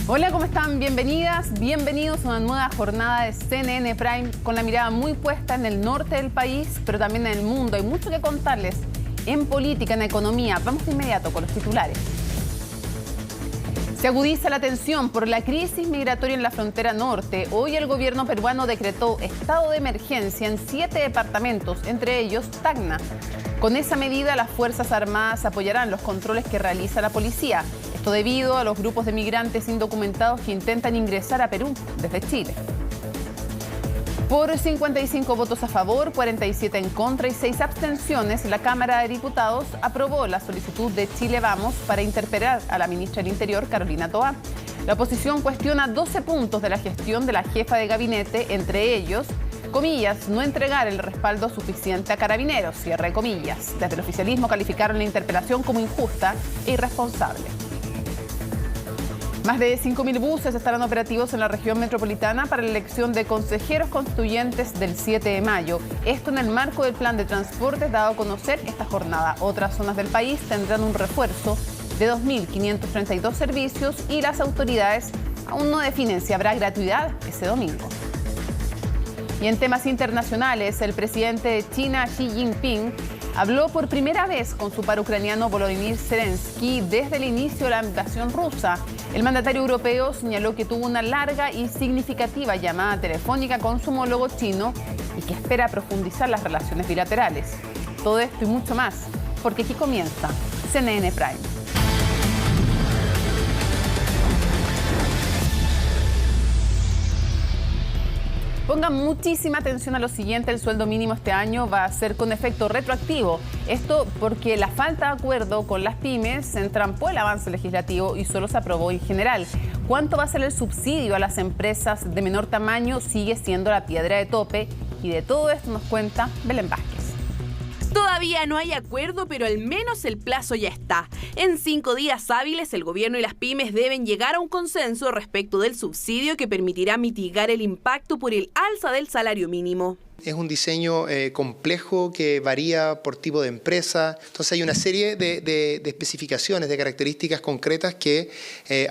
Hola, ¿cómo están? Bienvenidas, bienvenidos a una nueva jornada de CNN Prime con la mirada muy puesta en el norte del país, pero también en el mundo. Hay mucho que contarles en política, en economía. Vamos de inmediato con los titulares. Se agudiza la tensión por la crisis migratoria en la frontera norte. Hoy el gobierno peruano decretó estado de emergencia en 7 departamentos, entre ellos Tacna. Con esa medida, las Fuerzas Armadas apoyarán los controles que realiza la policía. Esto debido a los grupos de migrantes indocumentados que intentan ingresar a Perú desde Chile. Por 55 votos a favor, 47 en contra y 6 abstenciones, la Cámara de Diputados aprobó la solicitud de Chile Vamos para interpelar a la ministra del Interior, Carolina Toá. La oposición cuestiona 12 puntos de la gestión de la jefa de gabinete, entre ellos, comillas, no entregar el respaldo suficiente a Carabineros, cierre comillas. Desde el oficialismo calificaron la interpelación como injusta e irresponsable. Más de 5.000 buses estarán operativos en la región metropolitana para la elección de consejeros constituyentes del 7 de mayo. Esto en el marco del plan de transportes dado a conocer esta jornada. Otras zonas del país tendrán un refuerzo de 2.532 servicios y las autoridades aún no definen si habrá gratuidad ese domingo. Y en temas internacionales, el presidente de China, Xi Jinping, habló por primera vez con su par ucraniano Volodymyr Zelensky desde el inicio de la invasión rusa. El mandatario europeo señaló que tuvo una larga y significativa llamada telefónica con su homólogo chino y que espera profundizar las relaciones bilaterales. Todo esto y mucho más, porque aquí comienza CNN Prime. Pongan muchísima atención a lo siguiente: el sueldo mínimo este año va a ser con efecto retroactivo. Esto porque la falta de acuerdo con las pymes entrampó el avance legislativo y solo se aprobó en general. ¿Cuánto va a ser el subsidio a las empresas de menor tamaño? Sigue siendo la piedra de tope, y de todo esto nos cuenta Belén Vázquez. Todavía no hay acuerdo, pero al menos el plazo ya está. En 5 días hábiles, el gobierno y las pymes deben llegar a un consenso respecto del subsidio que permitirá mitigar el impacto por el alza del salario mínimo. Es un diseño complejo que varía por tipo de empresa. Entonces hay una serie de especificaciones, de características concretas que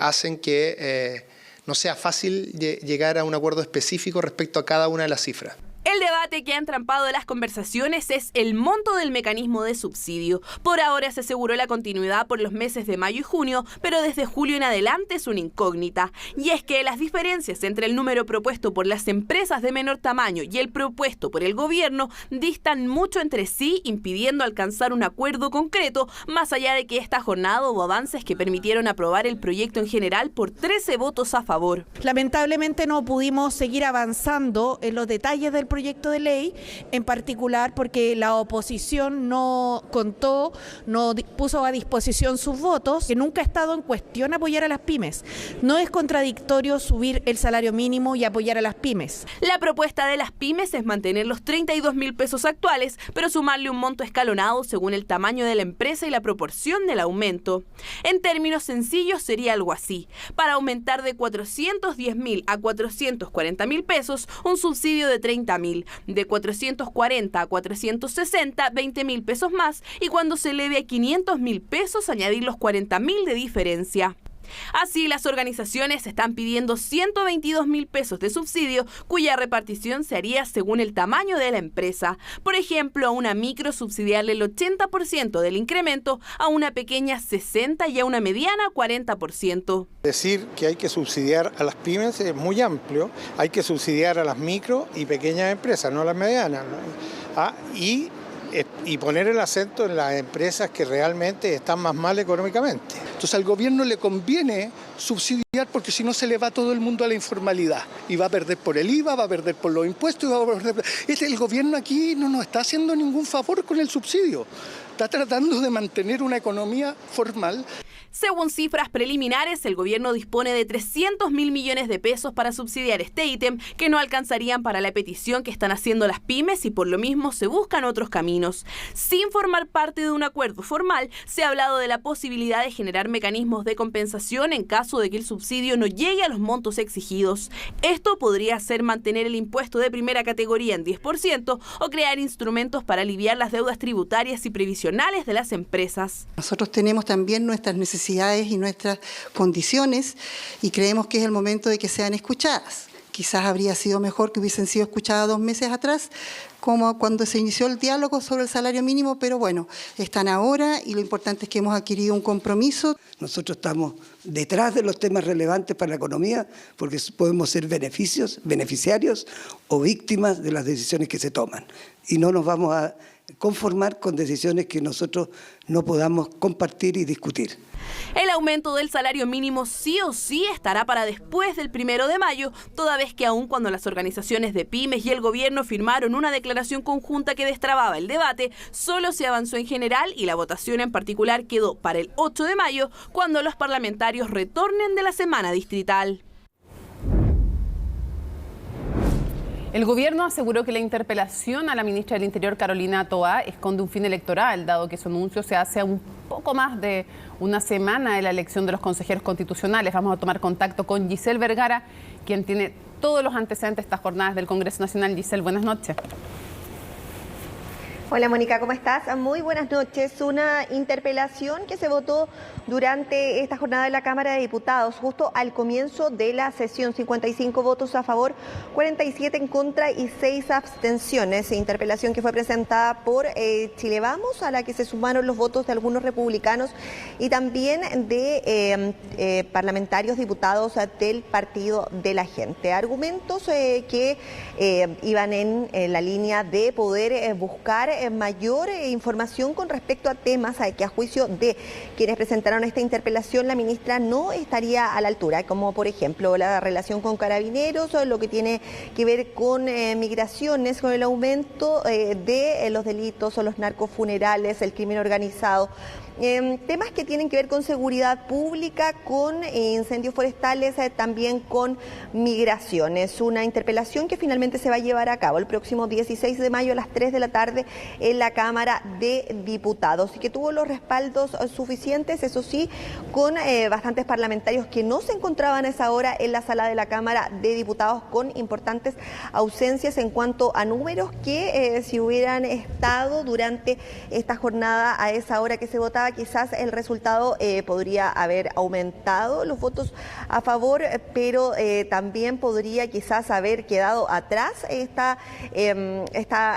hacen que no sea fácil llegar a un acuerdo específico respecto a cada una de las cifras. El debate que ha entrampado las conversaciones es el monto del mecanismo de subsidio. Por ahora se aseguró la continuidad por los meses de mayo y junio, pero desde julio en adelante es una incógnita. Y es que las diferencias entre el número propuesto por las empresas de menor tamaño y el propuesto por el gobierno distan mucho entre sí, impidiendo alcanzar un acuerdo concreto, más allá de que esta jornada hubo avances que permitieron aprobar el proyecto en general por 13 votos a favor. Lamentablemente no pudimos seguir avanzando en los detalles del proyecto de ley, en particular porque la oposición no puso a disposición sus votos, que nunca ha estado en cuestión apoyar a las pymes. No es contradictorio subir el salario mínimo y apoyar a las pymes. La propuesta de las pymes es mantener los 32.000 pesos actuales, pero sumarle un monto escalonado según el tamaño de la empresa y la proporción del aumento. En términos sencillos sería algo así: para aumentar de 410.000 a 440.000 pesos, un subsidio de 30.000. De 440 a 460, 20.000 pesos más, y cuando se eleve a 500.000 pesos, añadir los 40.000 de diferencia. Así, las organizaciones están pidiendo 122.000 pesos de subsidio, cuya repartición se haría según el tamaño de la empresa. Por ejemplo, a una micro subsidiarle el 80% del incremento, a una pequeña 60% y a una mediana 40%. Decir que hay que subsidiar a las pymes es muy amplio. Hay que subsidiar a las micro y pequeñas empresas, no a las medianas, ¿no? Y poner el acento en las empresas que realmente están más mal económicamente. Entonces al gobierno le conviene subsidiar porque si no se le va todo el mundo a la informalidad y va a perder por el IVA, va a perder por los impuestos, el gobierno aquí no nos está haciendo ningún favor con el subsidio. Está tratando de mantener una economía formal. Según cifras preliminares, el gobierno dispone de 300.000 millones de pesos para subsidiar este ítem, que no alcanzarían para la petición que están haciendo las pymes, y por lo mismo se buscan otros caminos. Sin formar parte de un acuerdo formal, se ha hablado de la posibilidad de generar mecanismos de compensación en caso de que el subsidio no llegue a los montos exigidos. Esto podría ser mantener el impuesto de primera categoría en 10% o crear instrumentos para aliviar las deudas tributarias y previsionales de las empresas. Nosotros tenemos también nuestras necesidades necesidades y nuestras condiciones, y creemos que es el momento de que sean escuchadas. Quizás habría sido mejor que hubiesen sido escuchadas 2 meses atrás, como cuando se inició el diálogo sobre el salario mínimo, pero bueno, están ahora y lo importante es que hemos adquirido un compromiso. Nosotros estamos detrás de los temas relevantes para la economía porque podemos ser beneficiarios o víctimas de las decisiones que se toman. Y no nos vamos a conformar con decisiones que nosotros no podamos compartir y discutir. El aumento del salario mínimo sí o sí estará para después del 1 de mayo, toda vez que aun cuando las organizaciones de pymes y el gobierno firmaron una declaración conjunta que destrababa el debate, solo se avanzó en general y la votación en particular quedó para el 8 de mayo, cuando los parlamentarios retornen de la semana distrital. El gobierno aseguró que la interpelación a la ministra del Interior, Carolina Toá, esconde un fin electoral, dado que su anuncio se hace a un poco más de una semana de la elección de los consejeros constitucionales. Vamos a tomar contacto con Giselle Vergara, quien tiene todos los antecedentes de estas jornadas del Congreso Nacional. Giselle, buenas noches. Hola Mónica, ¿cómo estás? Muy buenas noches. Una interpelación que se votó durante esta jornada de la Cámara de Diputados, justo al comienzo de la sesión. 55 votos a favor, 47 en contra y 6 abstenciones. Interpelación que fue presentada por Chile Vamos, a la que se sumaron los votos de algunos republicanos y también de parlamentarios diputados del Partido de la Gente. Argumentos que iban en la línea de poder buscar mayor información con respecto a temas que a juicio de quienes presentaron esta interpelación la ministra no estaría a la altura, como por ejemplo la relación con carabineros, lo que tiene que ver con migraciones, con el aumento de los delitos o los narcofunerales, el crimen organizado. Temas que tienen que ver con seguridad pública, con incendios forestales, también con migraciones. Una interpelación que finalmente se va a llevar a cabo el próximo 16 de mayo a las 3 de la tarde en la Cámara de Diputados y que tuvo los respaldos suficientes, eso sí, con bastantes parlamentarios que no se encontraban a esa hora en la sala de la Cámara de Diputados, con importantes ausencias en cuanto a números que si hubieran estado durante esta jornada a esa hora que se votaba, quizás el resultado podría haber aumentado los votos a favor, pero también podría quizás haber quedado atrás esta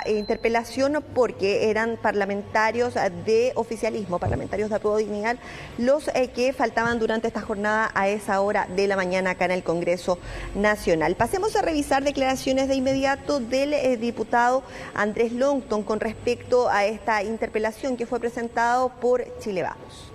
interpelación, porque eran parlamentarios de oficialismo, parlamentarios de Apruebo Dignidad, los que faltaban durante esta jornada a esa hora de la mañana acá en el Congreso Nacional. Pasemos a revisar declaraciones de inmediato del diputado Andrés Longton con respecto a esta interpelación que fue presentado por Chile Vamos.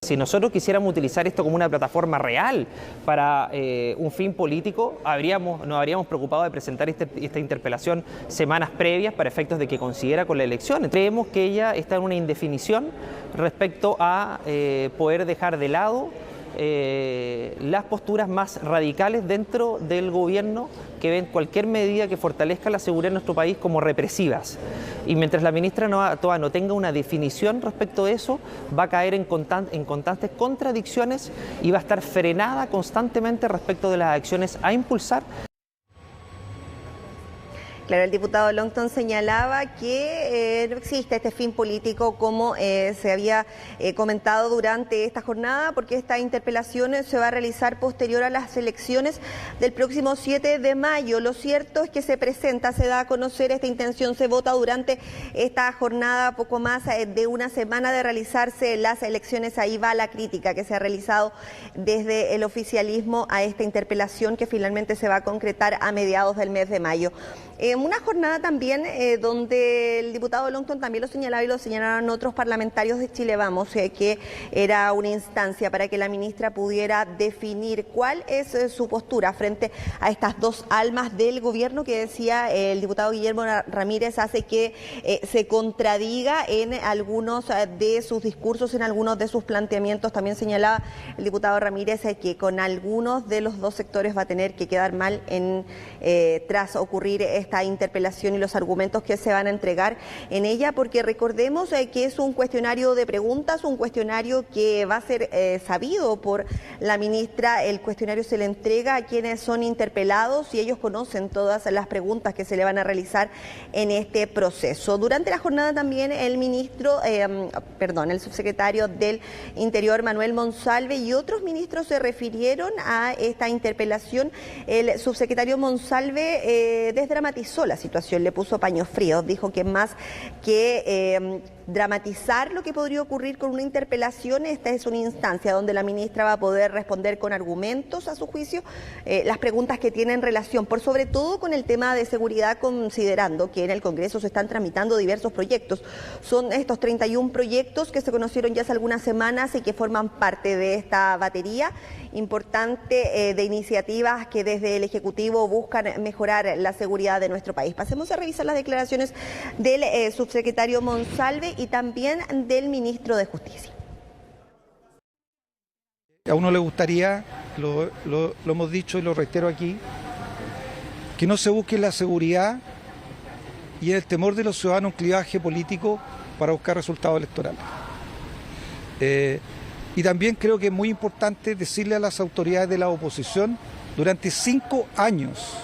Si nosotros quisiéramos utilizar esto como una plataforma real para un fin político, nos habríamos preocupado de presentar esta interpelación semanas previas para efectos de que coincidiera con la elección. Creemos que ella está en una indefinición respecto a poder dejar de lado las posturas más radicales dentro del gobierno, que ven cualquier medida que fortalezca la seguridad en nuestro país como represivas. Y mientras la ministra Toá no tenga una definición respecto de eso, va a caer en constantes contradicciones y va a estar frenada constantemente respecto de las acciones a impulsar. Claro, el diputado Longton señalaba que no existe este fin político como se había comentado durante esta jornada, porque esta interpelación se va a realizar posterior a las elecciones del próximo 7 de mayo. Lo cierto es que se presenta, se da a conocer esta intención, se vota durante esta jornada, poco más de una semana de realizarse las elecciones. Ahí va la crítica que se ha realizado desde el oficialismo a esta interpelación que finalmente se va a concretar a mediados del mes de mayo. Una jornada también donde el diputado Longton también lo señalaba y lo señalaron otros parlamentarios de Chile Vamos, que era una instancia para que la ministra pudiera definir cuál es su postura frente a estas dos almas del gobierno que decía el diputado Guillermo Ramírez hace que se contradiga en algunos de sus discursos, en algunos de sus planteamientos. También señalaba el diputado Ramírez que con algunos de los dos sectores va a tener que quedar mal tras ocurrir esta interpelación y los argumentos que se van a entregar en ella, porque recordemos que es un cuestionario de preguntas, un cuestionario que va a ser sabido por la ministra. El cuestionario se le entrega a quienes son interpelados y ellos conocen todas las preguntas que se le van a realizar en este proceso. Durante la jornada también el subsecretario del Interior, Manuel Monsalve, y otros ministros se refirieron a esta interpelación. El subsecretario Monsalve desdramatizó la situación, le puso paños fríos, dijo que más que dramatizar lo que podría ocurrir con una interpelación, esta es una instancia donde la ministra va a poder responder con argumentos, a su juicio, las preguntas que tienen relación, por sobre todo con el tema de seguridad, considerando que en el Congreso se están tramitando diversos proyectos. Son estos 31 proyectos que se conocieron ya hace algunas semanas y que forman parte de esta batería importante de iniciativas que desde el Ejecutivo buscan mejorar la seguridad de nuestro país. Pasemos a revisar las declaraciones del subsecretario Monsalve y también del ministro de Justicia. A uno le gustaría, lo hemos dicho y lo reitero aquí, que no se busque la seguridad y el temor de los ciudadanos un clivaje político para buscar resultados electorales. Y también creo que es muy importante decirle a las autoridades de la oposición, durante 5 años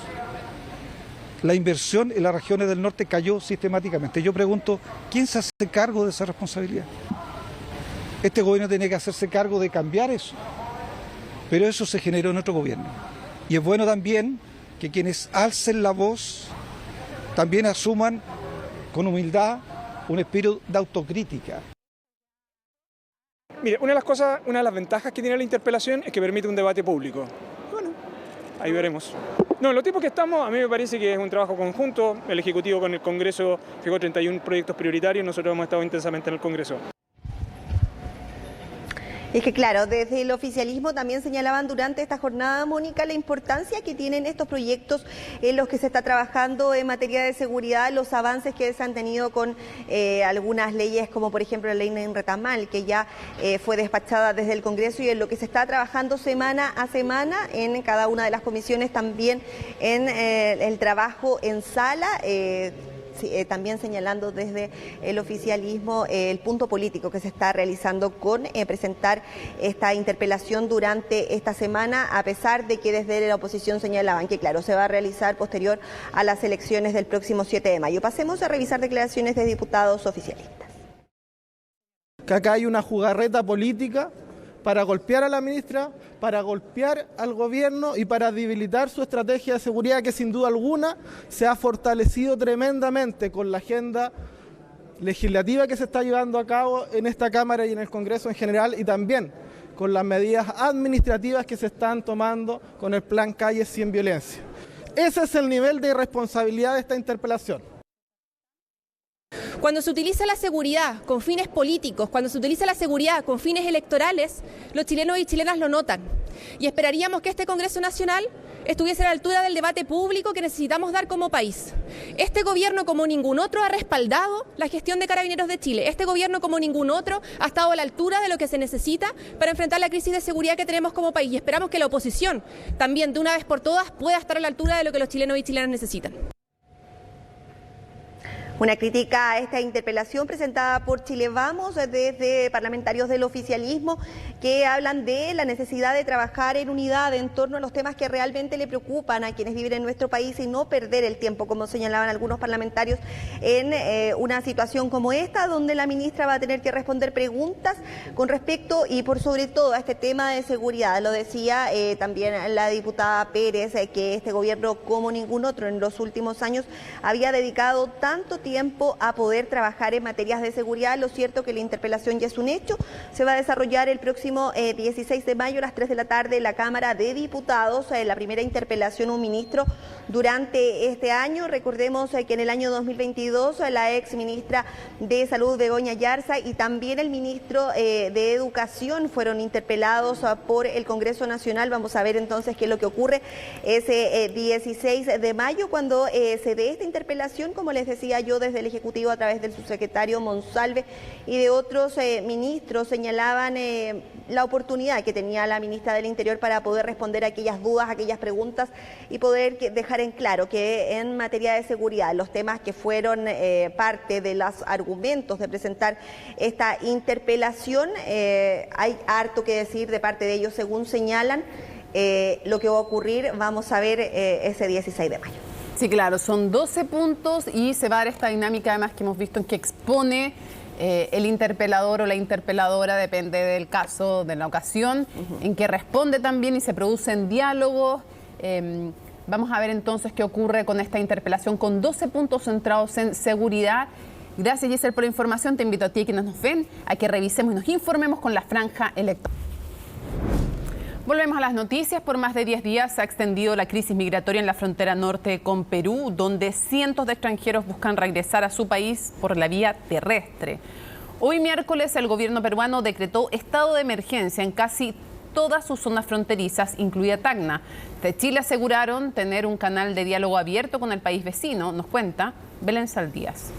la inversión en las regiones del norte cayó sistemáticamente. Yo pregunto, ¿quién se hace cargo de esa responsabilidad? Este gobierno tiene que hacerse cargo de cambiar eso, pero eso se generó en otro gobierno. Y es bueno también que quienes alcen la voz también asuman con humildad un espíritu de autocrítica. Mire, una de las ventajas que tiene la interpelación es que permite un debate público. Bueno, ahí veremos. No, los tipos que estamos, a mí me parece que es un trabajo conjunto. El Ejecutivo con el Congreso fijó 31 proyectos prioritarios, nosotros hemos estado intensamente en el Congreso. Es que claro, desde el oficialismo también señalaban durante esta jornada, Mónica, la importancia que tienen estos proyectos en los que se está trabajando en materia de seguridad, los avances que se han tenido con algunas leyes, como por ejemplo la ley Nenretamal, que ya fue despachada desde el Congreso, y en lo que se está trabajando semana a semana en cada una de las comisiones, también en el trabajo en sala. También señalando desde el oficialismo el punto político que se está realizando con presentar esta interpelación durante esta semana, a pesar de que desde la oposición señalaban que, claro, se va a realizar posterior a las elecciones del próximo 7 de mayo. Pasemos a revisar declaraciones de diputados oficialistas. Que acá hay una jugarreta política para golpear a la ministra, para golpear al gobierno y para debilitar su estrategia de seguridad, que sin duda alguna se ha fortalecido tremendamente con la agenda legislativa que se está llevando a cabo en esta Cámara y en el Congreso en general, y también con las medidas administrativas que se están tomando con el Plan Calles Sin Violencia. Ese es el nivel de irresponsabilidad de esta interpelación. Cuando se utiliza la seguridad con fines políticos, cuando se utiliza la seguridad con fines electorales, los chilenos y chilenas lo notan. Y esperaríamos que este Congreso Nacional estuviese a la altura del debate público que necesitamos dar como país. Este gobierno, como ningún otro, ha respaldado la gestión de Carabineros de Chile. Este gobierno, como ningún otro, ha estado a la altura de lo que se necesita para enfrentar la crisis de seguridad que tenemos como país. Y esperamos que la oposición, también de una vez por todas, pueda estar a la altura de lo que los chilenos y chilenas necesitan. Una crítica a esta interpelación presentada por Chile Vamos desde parlamentarios del oficialismo, que hablan de la necesidad de trabajar en unidad en torno a los temas que realmente le preocupan a quienes viven en nuestro país y no perder el tiempo, como señalaban algunos parlamentarios, en una situación como esta, donde la ministra va a tener que responder preguntas con respecto y por sobre todo a este tema de seguridad. Lo decía también la diputada Pérez, que este gobierno, como ningún otro en los últimos años, había dedicado tanto tiempo a poder trabajar en materias de seguridad. Lo cierto es que la interpelación ya es un hecho. Se va a desarrollar el próximo 16 de mayo a las 3 de la tarde en la Cámara de Diputados, la primera interpelación a un ministro durante este año. Recordemos que en el año 2022 la ex ministra de Salud, Begoña Yarza, y también el ministro de Educación fueron interpelados por el Congreso Nacional. Vamos a ver entonces qué es lo que ocurre ese 16 de mayo cuando se dé esta interpelación, como les decía yo desarrolló desde el Ejecutivo a través del subsecretario Monsalve y de otros ministros, señalaban la oportunidad que tenía la ministra del Interior para poder responder a aquellas dudas, a aquellas preguntas y poder dejar en claro que en materia de seguridad, los temas que fueron parte de los argumentos de presentar esta interpelación, hay harto que decir de parte de ellos, según señalan. Lo que va a ocurrir, vamos a ver ese 16 de mayo. Sí, claro, son 12 puntos y se va a dar esta dinámica además que hemos visto en que expone el interpelador o la interpeladora, depende del caso, de la ocasión, en que responde también y se producen diálogos. Vamos a ver entonces qué ocurre con esta interpelación con 12 puntos centrados en seguridad. Gracias, Giselle, por la información. Te invito a ti y quienes nos ven a que revisemos y nos informemos con la franja electoral. Volvemos a las noticias. Por más de 10 días se ha extendido la crisis migratoria en la frontera norte con Perú, donde cientos de extranjeros buscan regresar a su país por la vía terrestre. Hoy miércoles el gobierno peruano decretó estado de emergencia en casi todas sus zonas fronterizas, incluida Tacna. De Chile aseguraron tener un canal de diálogo abierto con el país vecino, nos cuenta Belén Saldías.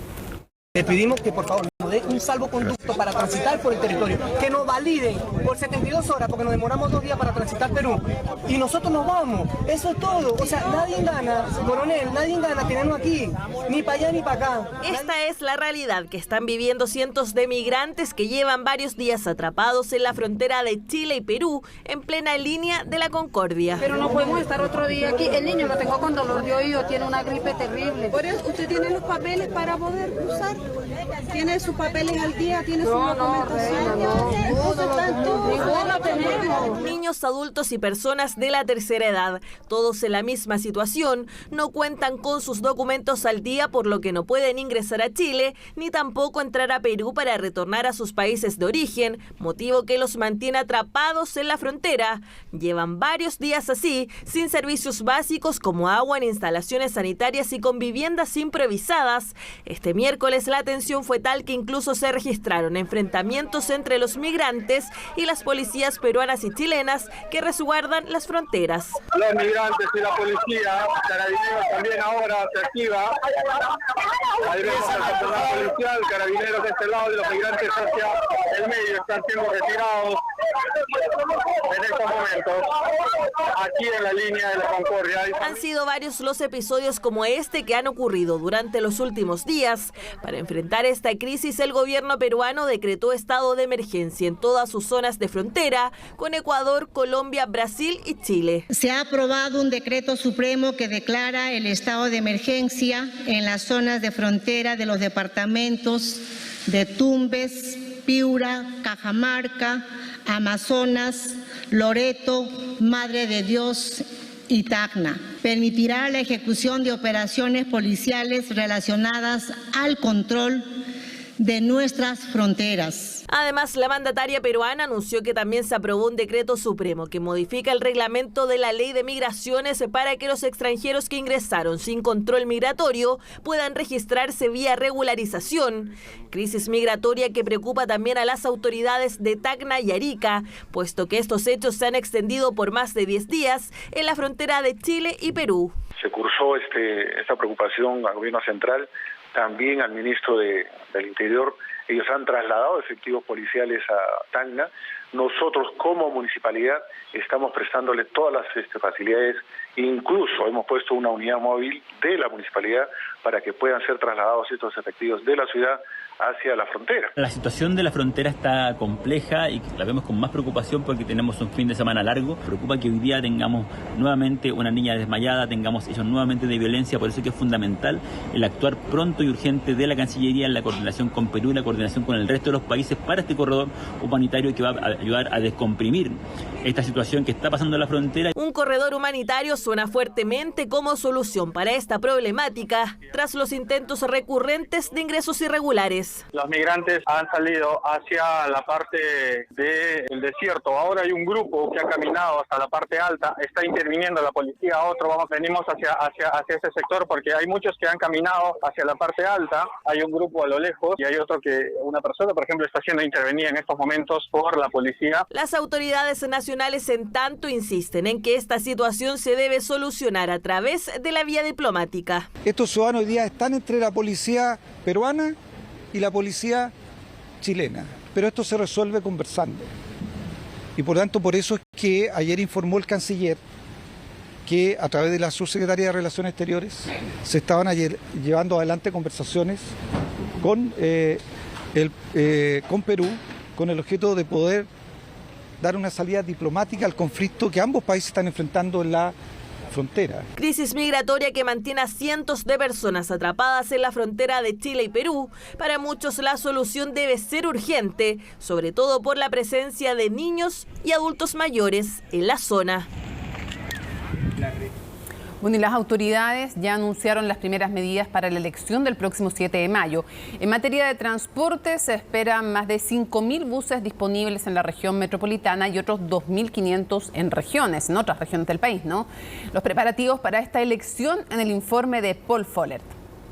Le pedimos que por favor nos dé un salvoconducto para transitar por el territorio, que nos validen por 72 horas, porque nos demoramos 2 días para transitar Perú, y nosotros nos vamos, eso es todo. O sea, nadie gana, coronel, nadie gana tenernos aquí, ni para allá ni para acá. Esta es la realidad que están viviendo cientos de migrantes que llevan varios días atrapados en la frontera de Chile y Perú, en plena línea de la Concordia. Pero no podemos estar otro día aquí, el niño lo tengo con dolor de oído, tiene una gripe terrible. Por eso, ¿usted tiene los papeles para poder cruzar? ¿Tiene sus papeles al día? ¿Tiene su documentación? No, niños, adultos y personas de la tercera edad, todos en la misma situación, no cuentan con sus documentos al día, por lo que no pueden ingresar a Chile, ni tampoco entrar a Perú para retornar a sus países de origen, motivo que los mantiene atrapados en la frontera. Llevan varios días así, sin servicios básicos como agua en instalaciones sanitarias y con viviendas improvisadas. Este miércoles la tensión fue tal que incluso se registraron enfrentamientos entre los migrantes y las policías peruanas y chilenas que resguardan las fronteras. Los migrantes y la policía, Carabineros también ahora se activa. Ahí vemos al personal policial, Carabineros de este lado y los migrantes hacia el medio, están siendo retirados en estos momentos, aquí en la línea de la Concordia. Han sido varios los episodios como este que han ocurrido durante los últimos días. Para enfrentar esta crisis, el gobierno peruano decretó estado de emergencia en todas sus zonas de frontera con Ecuador, Colombia, Brasil y Chile. Se ha aprobado un decreto supremo que declara el estado de emergencia en las zonas de frontera de los departamentos de Tumbes, Piura, Cajamarca, Amazonas, Loreto, Madre de Dios y Tacna. Permitirá la ejecución de operaciones policiales relacionadas al control de nuestras fronteras. Además, la mandataria peruana anunció que también se aprobó un decreto supremo que modifica el reglamento de la ley de migraciones para que los extranjeros que ingresaron sin control migratorio puedan registrarse vía regularización. Crisis migratoria que preocupa también a las autoridades de Tacna y Arica, puesto que estos hechos se han extendido por más de 10 días en la frontera de Chile y Perú. Se cursó esta preocupación al gobierno central, también al ministro del Interior. Ellos han trasladado efectivos policiales a Tacna. Nosotros como municipalidad estamos prestándole todas las facilidades, incluso hemos puesto una unidad móvil de la municipalidad para que puedan ser trasladados estos efectivos de la ciudad hacia la frontera. La situación de la frontera está compleja y la vemos con más preocupación porque tenemos un fin de semana largo. Preocupa que hoy día tengamos nuevamente una niña desmayada, tengamos hechos nuevamente de violencia, por eso es que es fundamental el actuar pronto y urgente de la Cancillería en la coordinación con Perú y la coordinación con el resto de los países para este corredor humanitario que va a ayudar a descomprimir esta situación que está pasando en la frontera. Un corredor humanitario suena fuertemente como solución para esta problemática tras los intentos recurrentes de ingresos irregulares. irregulares. Los migrantes han salido hacia la parte del desierto. Ahora hay un grupo que ha caminado hasta la parte alta, está interviniendo la policía, venimos hacia ese sector porque hay muchos que han caminado hacia la parte alta, hay un grupo a lo lejos y hay otro que una persona, por ejemplo, está siendo intervenida en estos momentos por la policía. Las autoridades nacionales, en tanto, insisten en que esta situación se debe solucionar a través de la vía diplomática. Estos ciudadanos hoy día están entre la policía peruana y la policía chilena, pero esto se resuelve conversando. Y por tanto, por eso es que ayer informó el canciller que a través de la subsecretaría de Relaciones Exteriores se estaban ayer llevando adelante conversaciones con Perú, con el objeto de poder dar una salida diplomática al conflicto que ambos países están enfrentando en la frontera. Crisis migratoria que mantiene a cientos de personas atrapadas en la frontera de Chile y Perú. Para muchos la solución debe ser urgente, sobre todo por la presencia de niños y adultos mayores en la zona. Bueno, y las autoridades ya anunciaron las primeras medidas para la elección del próximo 7 de mayo. En materia de transporte se esperan más de 5.000 buses disponibles en la región metropolitana y otros 2.500 en otras regiones del país, ¿no? Los preparativos para esta elección en el informe de Paul Follert.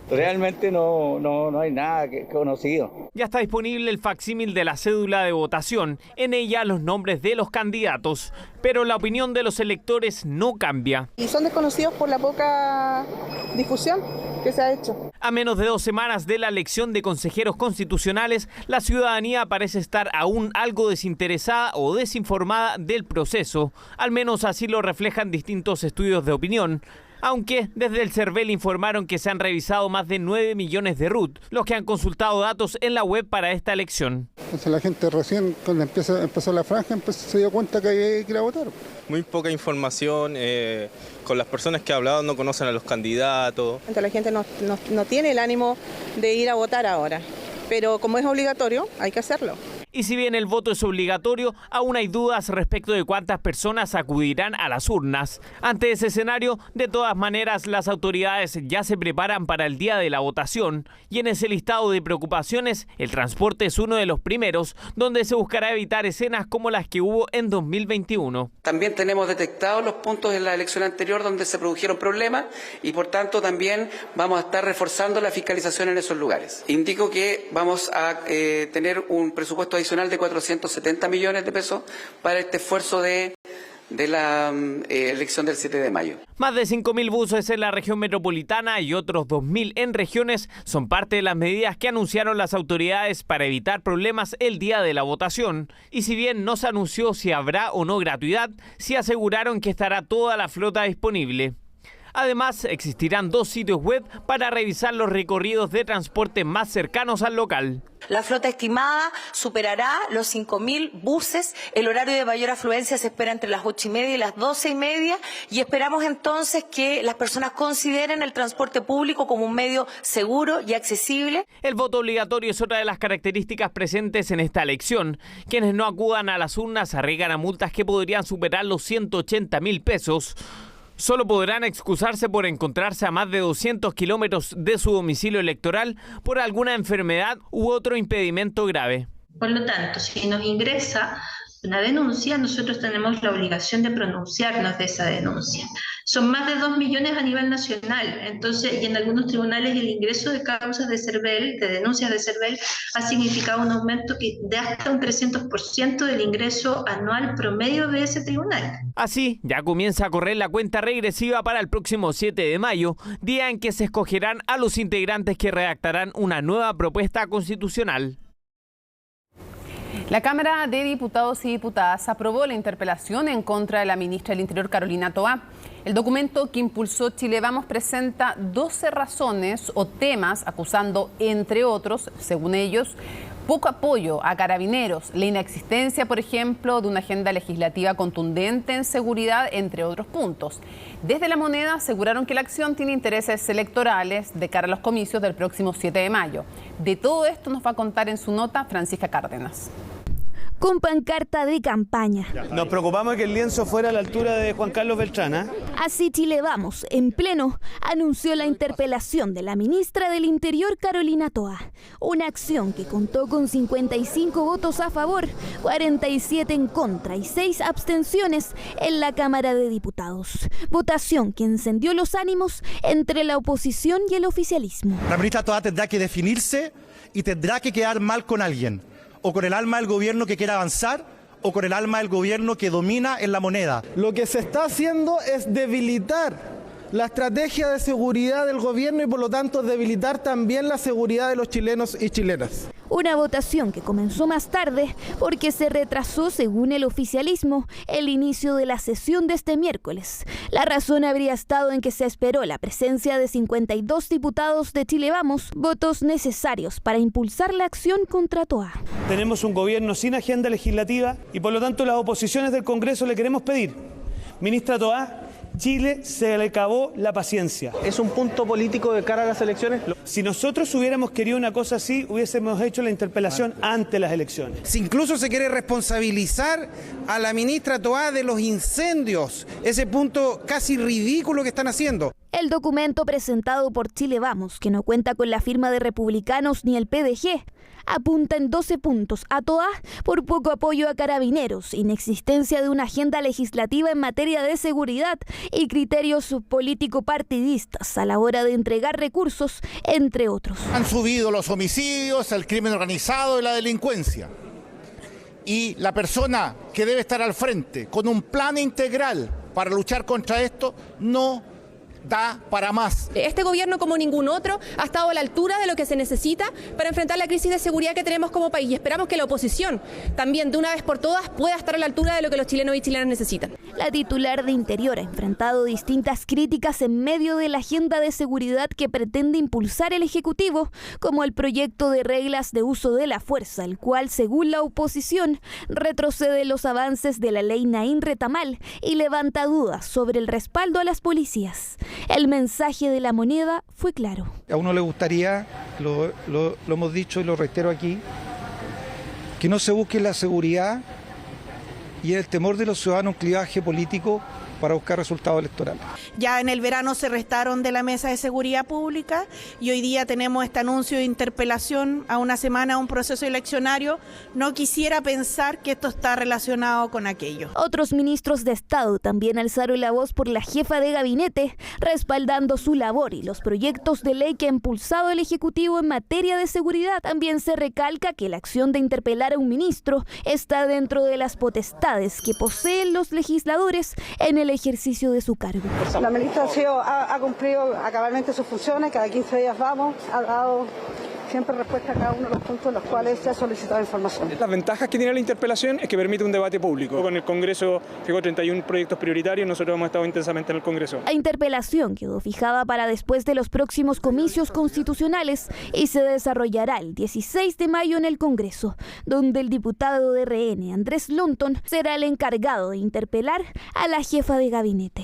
Realmente no hay nada conocido. Ya está disponible el facsímil de la cédula de votación, en ella los nombres de los candidatos, pero la opinión de los electores no cambia. Y son desconocidos por la poca difusión que se ha hecho. A menos de 2 semanas de la elección de consejeros constitucionales, la ciudadanía parece estar aún algo desinteresada o desinformada del proceso. Al menos así lo reflejan distintos estudios de opinión. Aunque desde el CERVEL informaron que se han revisado más de 9 millones de RUT, los que han consultado datos en la web para esta elección. Entonces la gente recién, cuando empezó la franja, se dio cuenta que había que ir a votar. Muy poca información, con las personas que he hablado no conocen a los candidatos. Entonces la gente no tiene el ánimo de ir a votar ahora, pero como es obligatorio, hay que hacerlo. Y si bien el voto es obligatorio, aún hay dudas respecto de cuántas personas acudirán a las urnas. Ante ese escenario, de todas maneras, las autoridades ya se preparan para el día de la votación. Y en ese listado de preocupaciones, el transporte es uno de los primeros, donde se buscará evitar escenas como las que hubo en 2021. También tenemos detectados los puntos en la elección anterior donde se produjeron problemas y por tanto también vamos a estar reforzando la fiscalización en esos lugares. Indico que vamos a tener un presupuesto adicional de 470 millones de pesos para este esfuerzo de la elección del 7 de mayo. Más de 5.000 buses en la región metropolitana y otros 2.000 en regiones son parte de las medidas que anunciaron las autoridades para evitar problemas el día de la votación. Y si bien no se anunció si habrá o no gratuidad, sí aseguraron que estará toda la flota disponible. Además, existirán 2 sitios web para revisar los recorridos de transporte más cercanos al local. La flota estimada superará los 5.000 buses. El horario de mayor afluencia se espera entre las 8:30 y las 12:30 y esperamos entonces que las personas consideren el transporte público como un medio seguro y accesible. El voto obligatorio es otra de las características presentes en esta elección. Quienes no acudan a las urnas arriesgan a multas que podrían superar los 180.000 pesos. Solo podrán excusarse por encontrarse a más de 200 kilómetros de su domicilio electoral por alguna enfermedad u otro impedimento grave. Por lo tanto, si nos ingresa una denuncia, nosotros tenemos la obligación de pronunciarnos de esa denuncia. Son más de 2 millones a nivel nacional, entonces, y en algunos tribunales el ingreso de causas de CERVEL, de denuncias de CERVEL, ha significado un aumento de hasta un 300% del ingreso anual promedio de ese tribunal. Así, ya comienza a correr la cuenta regresiva para el próximo 7 de mayo, día en que se escogerán a los integrantes que redactarán una nueva propuesta constitucional. La Cámara de Diputados y Diputadas aprobó la interpelación en contra de la ministra del Interior, Carolina Toá. El documento que impulsó Chile Vamos presenta 12 razones o temas acusando, entre otros, según ellos, poco apoyo a Carabineros, la inexistencia, por ejemplo, de una agenda legislativa contundente en seguridad, entre otros puntos. Desde La Moneda aseguraron que la acción tiene intereses electorales de cara a los comicios del próximo 7 de mayo. De todo esto nos va a contar en su nota Francisca Cárdenas. con pancarta de campaña. Nos preocupamos de que el lienzo fuera a la altura de Juan Carlos Beltrán, ¿eh? Así Chile Vamos, en pleno, anunció la interpelación de la ministra del Interior, Carolina Toá. Una acción que contó con 55 votos a favor, 47 en contra y 6 abstenciones en la Cámara de Diputados. Votación que encendió los ánimos entre la oposición y el oficialismo. La ministra Toá tendrá que definirse y tendrá que quedar mal con alguien, o con el alma del gobierno que quiera avanzar, o con el alma del gobierno que domina en la moneda. Lo que se está haciendo es debilitar la estrategia de seguridad del gobierno y por lo tanto debilitar también la seguridad de los chilenos y chilenas. Una votación que comenzó más tarde porque se retrasó, según el oficialismo, el inicio de la sesión de este miércoles. La razón habría estado en que se esperó la presencia de 52 diputados de Chile Vamos, votos necesarios para impulsar la acción contra Toá. Tenemos un gobierno sin agenda legislativa y por lo tanto las oposiciones del Congreso le queremos pedir, ministra Toá, Chile se le acabó la paciencia. ¿Es un punto político de cara a las elecciones? Si nosotros hubiéramos querido una cosa así, hubiésemos hecho la interpelación antes de las elecciones. Si incluso se quiere responsabilizar a la ministra Toá de los incendios, ese punto casi ridículo que están haciendo. El documento presentado por Chile Vamos, que no cuenta con la firma de republicanos ni el PDG, apunta en 12 puntos a Toá por poco apoyo a carabineros, inexistencia de una agenda legislativa en materia de seguridad y criterios político-partidistas a la hora de entregar recursos, entre otros. Han subido los homicidios, el crimen organizado y la delincuencia. Y la persona que debe estar al frente con un plan integral para luchar contra esto no da para más. Este gobierno, como ningún otro, ha estado a la altura de lo que se necesita para enfrentar la crisis de seguridad que tenemos como país y esperamos que la oposición también de una vez por todas pueda estar a la altura de lo que los chilenos y chilenas necesitan. La titular de Interior ha enfrentado distintas críticas en medio de la agenda de seguridad que pretende impulsar el Ejecutivo, como el proyecto de reglas de uso de la fuerza, el cual, según la oposición, retrocede los avances de la ley Naín Retamal y levanta dudas sobre el respaldo a las policías. El mensaje de la moneda fue claro. A uno le gustaría, lo hemos dicho y lo reitero aquí, que no se busque la seguridad y el temor de los ciudadanos un clivaje político para buscar resultados electorales. Ya en el verano se restaron de la Mesa de Seguridad Pública y hoy día tenemos este anuncio de interpelación a una semana a un proceso eleccionario. No quisiera pensar que esto está relacionado con aquello. Otros ministros de Estado también alzaron la voz por la jefa de gabinete, respaldando su labor y los proyectos de ley que ha impulsado el Ejecutivo en materia de seguridad. También se recalca que la acción de interpelar a un ministro está dentro de las potestades que poseen los legisladores en el ejercicio de su cargo. La ministra ha cumplido cabalmente sus funciones, cada 15 días vamos, ha dado siempre respuesta a cada uno de los puntos en los cuales se ha solicitado información. Las ventajas que tiene la interpelación es que permite un debate público. Con el Congreso fijó 31 proyectos prioritarios, nosotros hemos estado intensamente en el Congreso. La interpelación quedó fijada para después de los próximos comicios constitucionales y se desarrollará el 16 de mayo en el Congreso, donde el diputado de RN, Andrés Lonton, será el encargado de interpelar a la jefa de gabinete.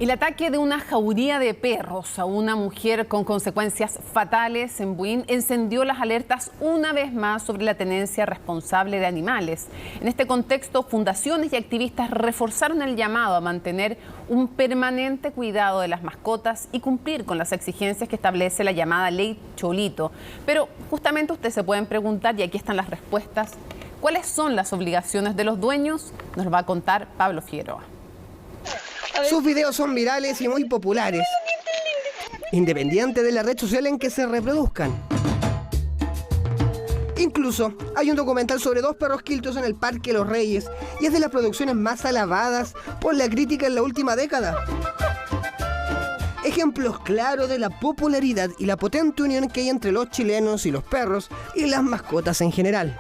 El ataque de una jauría de perros a una mujer con consecuencias fatales en Buin encendió las alertas una vez más sobre la tenencia responsable de animales. En este contexto, fundaciones y activistas reforzaron el llamado a mantener un permanente cuidado de las mascotas y cumplir con las exigencias que establece la llamada Ley Cholito. Pero justamente ustedes se pueden preguntar, y aquí están las respuestas, ¿cuáles son las obligaciones de los dueños? Nos lo va a contar Pablo Figueroa. Sus videos son virales y muy populares, independiente de la red social en que se reproduzcan. Incluso hay un documental sobre 2 perros quiltros en el Parque Los Reyes y es de las producciones más alabadas por la crítica en la última década. Ejemplos claros de la popularidad y la potente unión que hay entre los chilenos y los perros y las mascotas en general.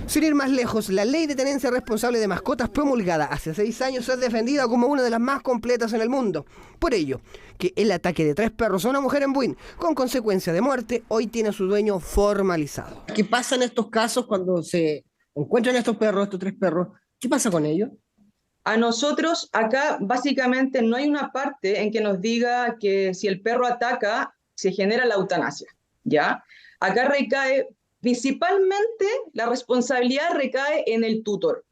Sin ir más lejos, la ley de tenencia responsable de mascotas promulgada hace 6 años es defendida como una de las más completas en el mundo. Por ello, que el ataque de 3 perros a una mujer en Buin, con consecuencia de muerte, hoy tiene a su dueño formalizado. ¿Qué pasa en estos casos cuando se encuentran estos 3 perros? ¿Qué pasa con ellos? A nosotros acá básicamente no hay una parte en que nos diga que si el perro ataca se genera la eutanasia. ¿ya? Acá recae, principalmente la responsabilidad recae en el tutor,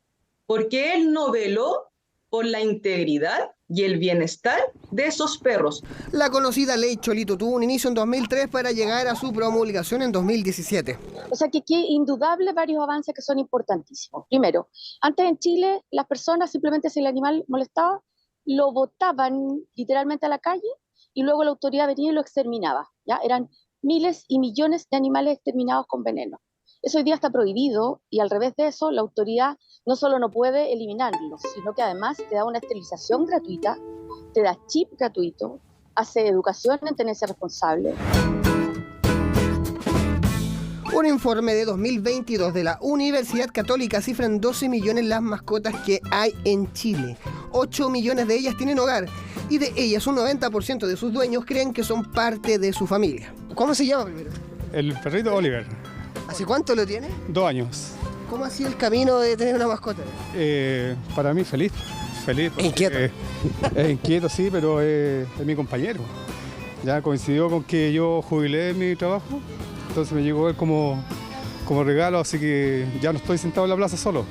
porque él no veló por la integridad y el bienestar de esos perros. La conocida ley Cholito tuvo un inicio en 2003 para llegar a su promulgación en 2017. O sea que aquí hay indudable varios avances que son importantísimos. Primero, antes en Chile las personas simplemente si el animal molestaba, lo botaban literalmente a la calle y luego la autoridad venía y lo exterminaba, ¿ya? Eran miles y millones de animales exterminados con veneno. Eso hoy día está prohibido y al revés de eso, la autoridad no solo no puede eliminarlos, sino que además te da una esterilización gratuita, te da chip gratuito, hace educación en tenencia responsable. Un informe de 2022 de la Universidad Católica cifra en 12 millones las mascotas que hay en Chile. 8 millones de ellas tienen hogar y de ellas un 90% de sus dueños creen que son parte de su familia. ¿Cómo se llama primero? El perrito Oliver. ¿Hace cuánto lo tiene? 2 años. ¿Cómo ha sido el camino de tener una mascota? Para mí feliz. Inquieto. Es inquieto, sí, pero es mi compañero. Ya coincidió con que yo jubilé mi trabajo, entonces me llegó él como regalo, así que ya no estoy sentado en la plaza solo.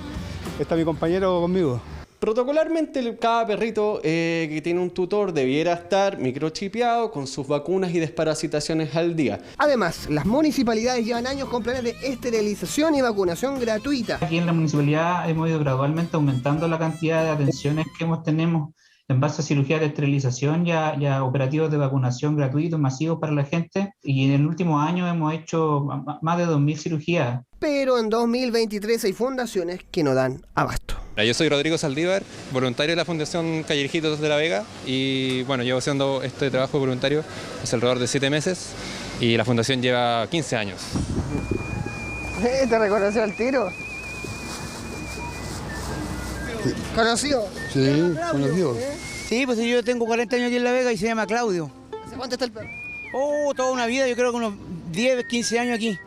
Está mi compañero conmigo. Protocolarmente, cada perrito que tiene un tutor debiera estar microchipeado con sus vacunas y desparasitaciones al día. Además, las municipalidades llevan años con planes de esterilización y vacunación gratuita. Aquí en la municipalidad hemos ido gradualmente aumentando la cantidad de atenciones que tenemos en base a cirugías de esterilización y a operativos de vacunación gratuitos, masivos para la gente. Y en el último año hemos hecho más de 2.000 cirugías. Pero en 2023 hay fundaciones que no dan abasto. Yo soy Rodrigo Saldívar, voluntario de la Fundación Callerijitos de la Vega y bueno, llevo haciendo este trabajo voluntario hace alrededor de 7 meses y la fundación lleva 15 años. ¿Te reconoció al tiro? ¿Conocido? Sí, conocido. Sí, pues yo tengo 40 años aquí en La Vega y se llama Claudio. ¿Hace cuánto está el perro? Oh, toda una vida, yo creo que unos 10, 15 años aquí.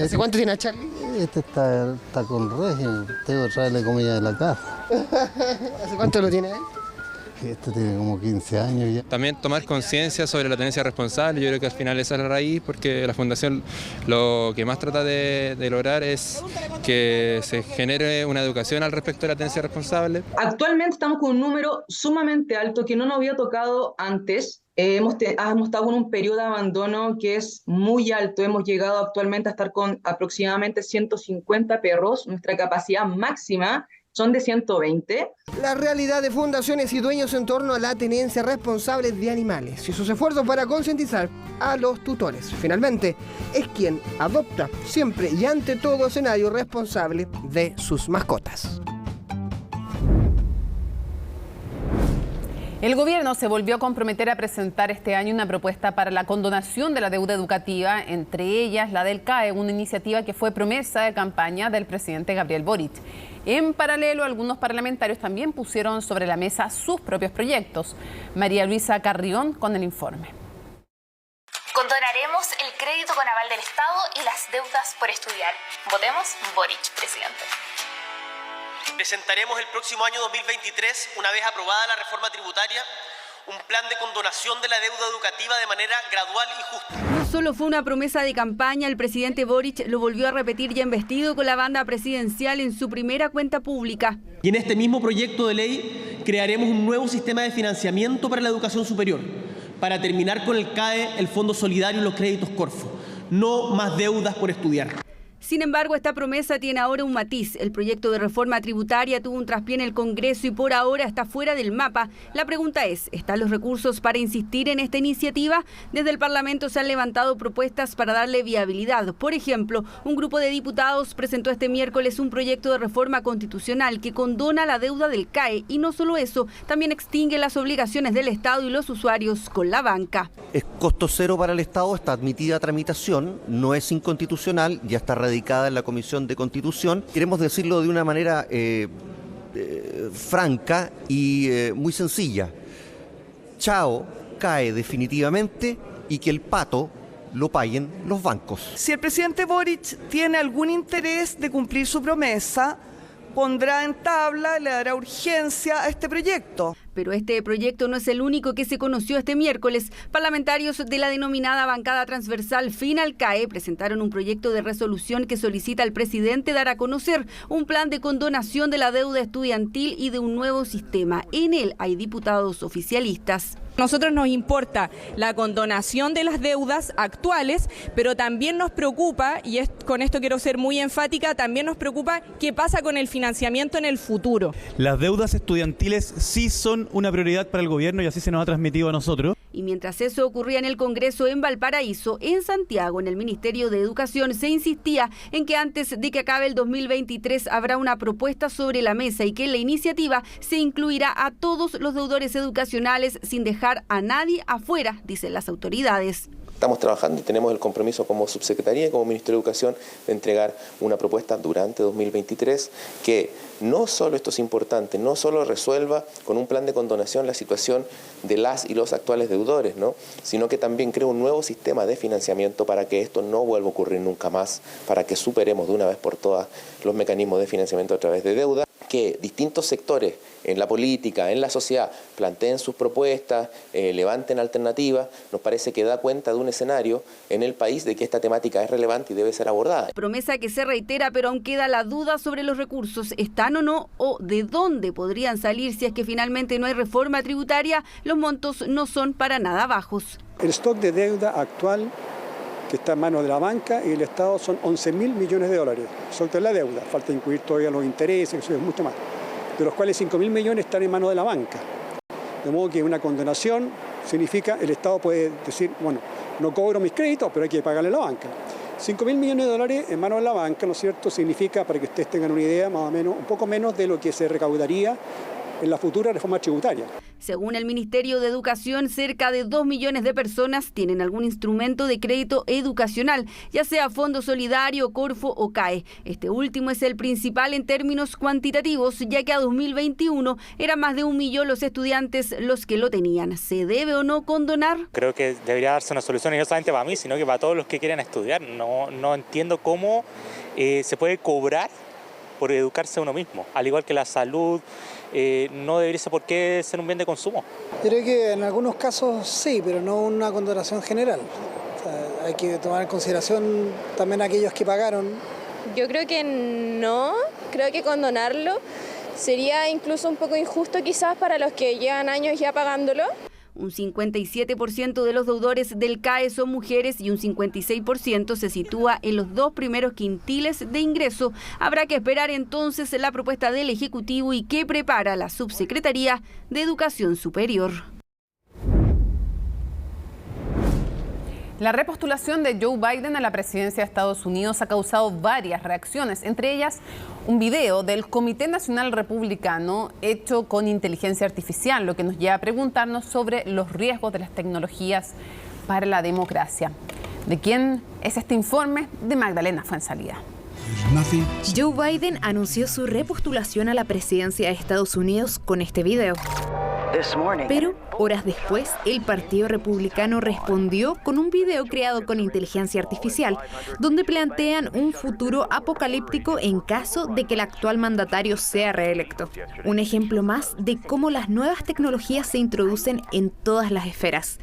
¿Hace cuánto tiene a Charlie? Este está con régimen, tengo que traerle comida de la casa. ¿Hace cuánto lo tiene él? Este tiene como 15 años ya. También tomar conciencia sobre la tenencia responsable, yo creo que al final esa es la raíz, porque la Fundación lo que más trata de lograr es que se genere una educación al respecto de la tenencia responsable. Actualmente estamos con un número sumamente alto que no nos había tocado antes. Hemos estado con un periodo de abandono que es muy alto. Hemos llegado actualmente a estar con aproximadamente 150 perros. Nuestra capacidad máxima son de 120. La realidad de fundaciones y dueños en torno a la tenencia responsable de animales y sus esfuerzos para concientizar a los tutores. Finalmente, es quien adopta siempre y ante todo escenario responsable de sus mascotas. El gobierno se volvió a comprometer a presentar este año una propuesta para la condonación de la deuda educativa, entre ellas la del CAE, una iniciativa que fue promesa de campaña del presidente Gabriel Boric. En paralelo, algunos parlamentarios también pusieron sobre la mesa sus propios proyectos. María Luisa Carrión con el informe. Condonaremos el crédito con aval del Estado y las deudas por estudiar. Votemos Boric, presidente. Presentaremos el próximo año 2023, una vez aprobada la reforma tributaria, un plan de condonación de la deuda educativa de manera gradual y justa. No solo fue una promesa de campaña, el presidente Boric lo volvió a repetir ya investido con la banda presidencial en su primera cuenta pública. Y en este mismo proyecto de ley crearemos un nuevo sistema de financiamiento para la educación superior, para terminar con el CAE, el Fondo Solidario y los créditos Corfo. No más deudas por estudiar. Sin embargo, esta promesa tiene ahora un matiz. El proyecto de reforma tributaria tuvo un traspié en el Congreso y por ahora está fuera del mapa. La pregunta es, ¿están los recursos para insistir en esta iniciativa? Desde el Parlamento se han levantado propuestas para darle viabilidad. Por ejemplo, un grupo de diputados presentó este miércoles un proyecto de reforma constitucional que condona la deuda del CAE y no solo eso, también extingue las obligaciones del Estado y los usuarios con la banca. Es costo cero para el Estado, está admitida a tramitación, no es inconstitucional, ya está radicada en la Comisión de Constitución. Queremos decirlo de una manera franca y muy sencilla. Chao, CAE definitivamente y que el pato lo paguen los bancos. Si el presidente Boric tiene algún interés de cumplir su promesa, pondrá en tabla, le dará urgencia a este proyecto. Pero este proyecto no es el único que se conoció este miércoles. Parlamentarios de la denominada bancada transversal fin al CAE presentaron un proyecto de resolución que solicita al presidente dar a conocer un plan de condonación de la deuda estudiantil y de un nuevo sistema. En él hay diputados oficialistas. Nosotros nos importa la condonación de las deudas actuales, pero también nos preocupa, y con esto quiero ser muy enfática, también nos preocupa qué pasa con el financiamiento en el futuro. Las deudas estudiantiles sí son una prioridad para el gobierno y así se nos ha transmitido a nosotros. Y mientras eso ocurría en el Congreso en Valparaíso, en Santiago, en el Ministerio de Educación, se insistía en que antes de que acabe el 2023 habrá una propuesta sobre la mesa y que en la iniciativa se incluirá a todos los deudores educacionales sin dejar a nadie afuera, dicen las autoridades. Estamos trabajando y tenemos el compromiso como subsecretaría y como Ministerio de Educación de entregar una propuesta durante 2023 que no solo, esto es importante, no solo resuelva con un plan de condonación la situación de las y los actuales deudores, ¿no?, sino que también cree un nuevo sistema de financiamiento para que esto no vuelva a ocurrir nunca más, para que superemos de una vez por todas los mecanismos de financiamiento a través de deuda, que distintos sectores en la política, en la sociedad, planteen sus propuestas, levanten alternativas. Nos parece que da cuenta de un escenario en el país de que esta temática es relevante y debe ser abordada. Promesa que se reitera, pero aún queda la duda sobre los recursos, ¿están o no? ¿O de dónde podrían salir si es que finalmente no hay reforma tributaria? Los montos no son para nada bajos. El stock de deuda actual que está en manos de la banca y el Estado son 11.000 millones de dólares. Eso es la deuda, falta incluir todavía los intereses, eso es mucho más, de los cuales 5.000 millones están en manos de la banca. De modo que una condonación significa, el Estado puede decir, bueno, no cobro mis créditos, pero hay que pagarle a la banca. 5.000 millones de dólares en manos de la banca, ¿no es cierto?, significa, para que ustedes tengan una idea, más o menos, un poco menos de lo que se recaudaría en la futura reforma tributaria. Según el Ministerio de Educación, cerca de 2 millones de personas tienen algún instrumento de crédito educacional, ya sea Fondo Solidario, Corfo o CAE. Este último es el principal en términos cuantitativos, ya que a 2021 eran más de 1 millón los estudiantes los que lo tenían. ¿Se debe o no condonar? Creo que debería darse una solución, y no solamente para mí, sino que para todos los que quieren estudiar. No entiendo cómo se puede cobrar por educarse uno mismo, al igual que la salud. No debería por qué ser un bien de consumo. Yo creo que en algunos casos sí, pero no una condonación general. O sea, hay que tomar en consideración también a aquellos que pagaron. Yo creo que no, creo que condonarlo sería incluso un poco injusto quizás para los que llevan años ya pagándolo. Un 57% de los deudores del CAE son mujeres y un 56% se sitúa en los 2 primeros quintiles de ingreso. Habrá que esperar entonces la propuesta del Ejecutivo y que prepara la Subsecretaría de Educación Superior. La repostulación de Joe Biden a la presidencia de Estados Unidos ha causado varias reacciones, entre ellas un video del Comité Nacional Republicano hecho con inteligencia artificial, lo que nos lleva a preguntarnos sobre los riesgos de las tecnologías para la democracia. ¿De quién es este informe? De Magdalena Fuenzalida. Joe Biden anunció su repostulación a la presidencia de Estados Unidos con este video. Pero, horas después, el Partido Republicano respondió con un video creado con inteligencia artificial, donde plantean un futuro apocalíptico en caso de que el actual mandatario sea reelecto. Un ejemplo más de cómo las nuevas tecnologías se introducen en todas las esferas.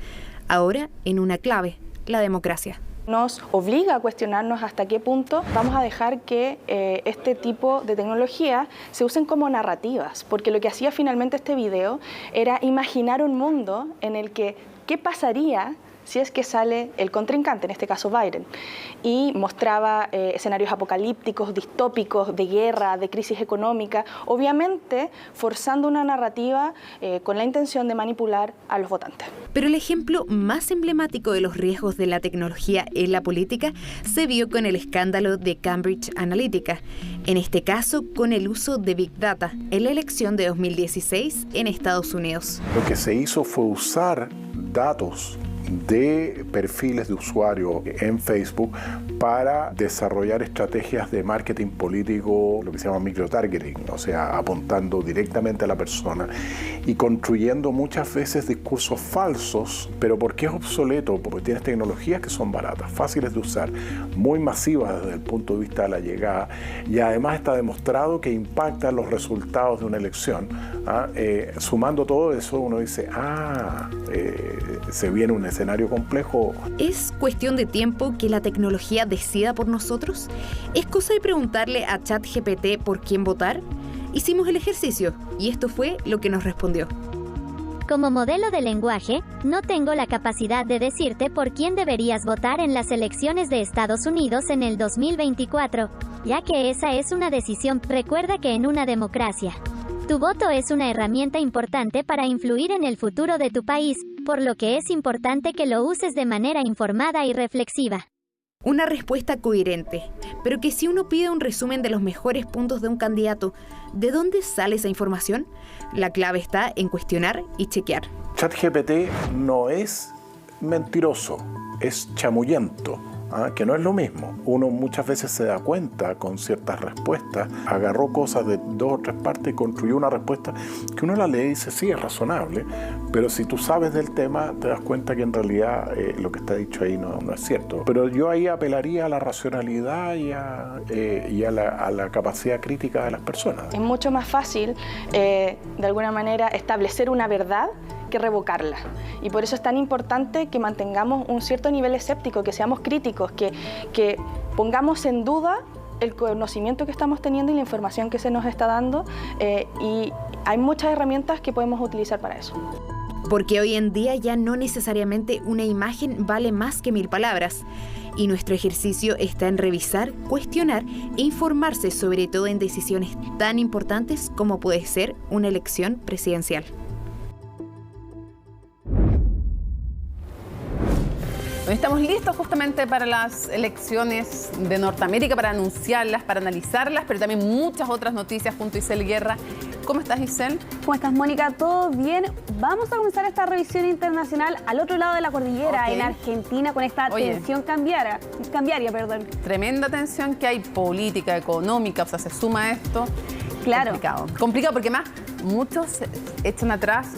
Ahora, en una clave, la democracia. Nos obliga a cuestionarnos hasta qué punto vamos a dejar que este tipo de tecnología se usen como narrativas, porque lo que hacía finalmente este video era imaginar un mundo en el que qué pasaría si es que sale el contrincante, en este caso Biden, y mostraba escenarios apocalípticos, distópicos, de guerra, de crisis económica, obviamente forzando una narrativa con la intención de manipular a los votantes. Pero el ejemplo más emblemático de los riesgos de la tecnología en la política se vio con el escándalo de Cambridge Analytica, en este caso con el uso de Big Data en la elección de 2016 en Estados Unidos. Lo que se hizo fue usar datos de perfiles de usuario en Facebook para desarrollar estrategias de marketing político, lo que se llama microtargeting, o sea, apuntando directamente a la persona y construyendo muchas veces discursos falsos. ¿Pero por qué es obsoleto? Porque tienes tecnologías que son baratas, fáciles de usar, muy masivas desde el punto de vista de la llegada, y además está demostrado que impactan los resultados de una elección. Sumando todo eso, uno dice, se viene un escenario complejo. ¿Es cuestión de tiempo que la tecnología decida por nosotros? ¿Es cosa de preguntarle a ChatGPT por quién votar? Hicimos el ejercicio y esto fue lo que nos respondió. Como modelo de lenguaje, no tengo la capacidad de decirte por quién deberías votar en las elecciones de Estados Unidos en el 2024, ya que esa es una decisión. Recuerda que en una democracia, tu voto es una herramienta importante para influir en el futuro de tu país, por lo que es importante que lo uses de manera informada y reflexiva. Una respuesta coherente, pero que si uno pide un resumen de los mejores puntos de un candidato, ¿de dónde sale esa información? La clave está en cuestionar y chequear. ChatGPT no es mentiroso, es chamullento, que no es lo mismo. Uno muchas veces se da cuenta con ciertas respuestas, agarró cosas de 2 o 3 partes y construyó una respuesta que uno la lee y dice, sí, es razonable, pero si tú sabes del tema, te das cuenta que en realidad lo que está dicho ahí no es cierto. Pero yo ahí apelaría a la racionalidad y a la capacidad crítica de las personas. Es mucho más fácil, de alguna manera, establecer una verdad que revocarla. Y por eso es tan importante que mantengamos un cierto nivel escéptico, que seamos críticos, que pongamos en duda el conocimiento que estamos teniendo y la información que se nos está dando, y hay muchas herramientas que podemos utilizar para eso. Porque hoy en día ya no necesariamente una imagen vale más que 1000 palabras. Y nuestro ejercicio está en revisar, cuestionar e informarse, sobre todo en decisiones tan importantes como puede ser una elección presidencial. Estamos listos justamente para las elecciones de Norteamérica, para anunciarlas, para analizarlas, pero también muchas otras noticias junto a Isel Guerra. ¿Cómo estás, Isel? ¿Cómo estás, Mónica? ¿Todo bien? Vamos a comenzar esta revisión internacional al otro lado de la cordillera, en Argentina, con esta tensión cambiaria. Tremenda tensión que hay política, económica, o sea, se suma esto. Claro. Complicado porque más muchos echan atrás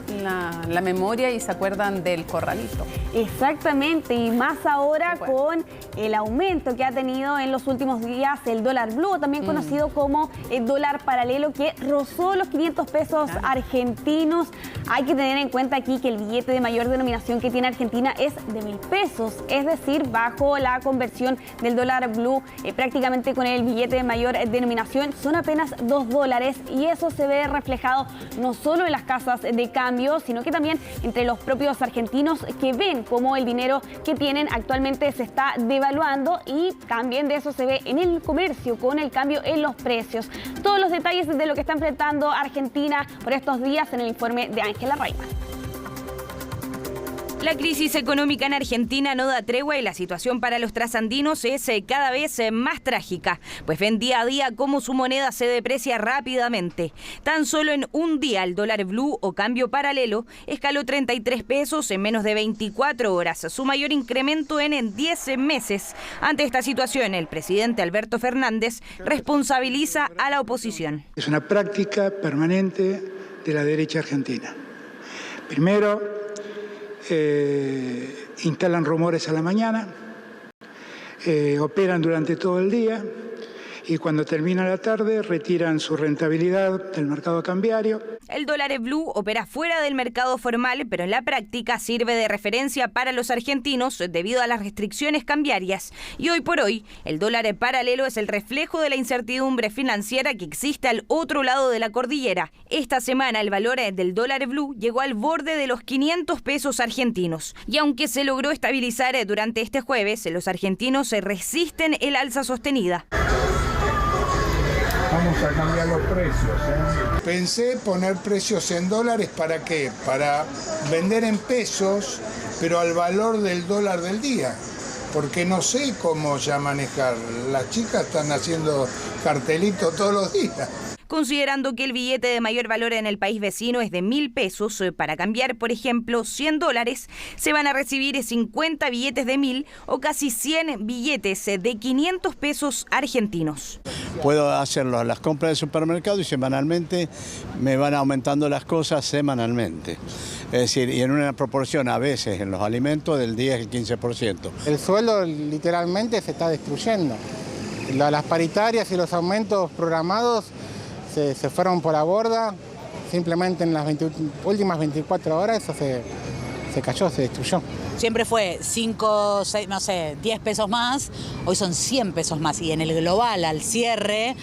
la memoria y se acuerdan del corralito. Exactamente, y más ahora con el aumento que ha tenido en los últimos días el dólar blue, también conocido como el dólar paralelo, que rozó los 500 pesos argentinos. Hay que tener en cuenta aquí que el billete de mayor denominación que tiene Argentina es de 1000 pesos, es decir, bajo la conversión del dólar blue, prácticamente con el billete de mayor denominación son apenas $2, y eso se ve reflejado no solo en las casas de cambio, sino que también entre los propios argentinos, que ven cómo el dinero que tienen actualmente se está devaluando, y también de eso se ve en el comercio con el cambio en los precios. Todos los detalles de lo que está enfrentando Argentina por estos días en el informe de Ángela Rayman. La crisis económica en Argentina no da tregua y la situación para los trasandinos es cada vez más trágica, pues ven día a día cómo su moneda se deprecia rápidamente. Tan solo en un día el dólar blue o cambio paralelo escaló 33 pesos en menos de 24 horas, su mayor incremento en 10 meses. Ante esta situación, el presidente Alberto Fernández responsabiliza a la oposición. Es una práctica permanente de la derecha argentina. Primero, instalan rumores a la mañana, operan durante todo el día y cuando termina la tarde retiran su rentabilidad del mercado cambiario. El dólar blue opera fuera del mercado formal, pero en la práctica sirve de referencia para los argentinos debido a las restricciones cambiarias. Y hoy por hoy, el dólar paralelo es el reflejo de la incertidumbre financiera que existe al otro lado de la cordillera. Esta semana el valor del dólar blue llegó al borde de los 500 pesos argentinos. Y aunque se logró estabilizar durante este jueves, los argentinos resisten el alza sostenida. Vamos a cambiar los precios. Pensé poner precios en dólares, ¿para qué? Para vender en pesos, pero al valor del dólar del día. Porque no sé cómo ya manejar. Las chicas están haciendo cartelitos todos los días. considerando que el billete de mayor valor en el país vecino es de 1.000 pesos. Para cambiar, por ejemplo, $100, se van a recibir 50 billetes de 1.000 o casi 100 billetes de 500 pesos argentinos. Puedo hacer las compras del supermercado y semanalmente me van aumentando las cosas semanalmente. Es decir, y en una proporción a veces en los alimentos del 10 al 15%. El sueldo literalmente se está destruyendo. Las paritarias y los aumentos programados se fueron por la borda. Simplemente en las últimas 24 horas eso se cayó, se destruyó. Siempre fue 5, 6, no sé, 10 pesos más, hoy son 100 pesos más. Y en el global, al cierre,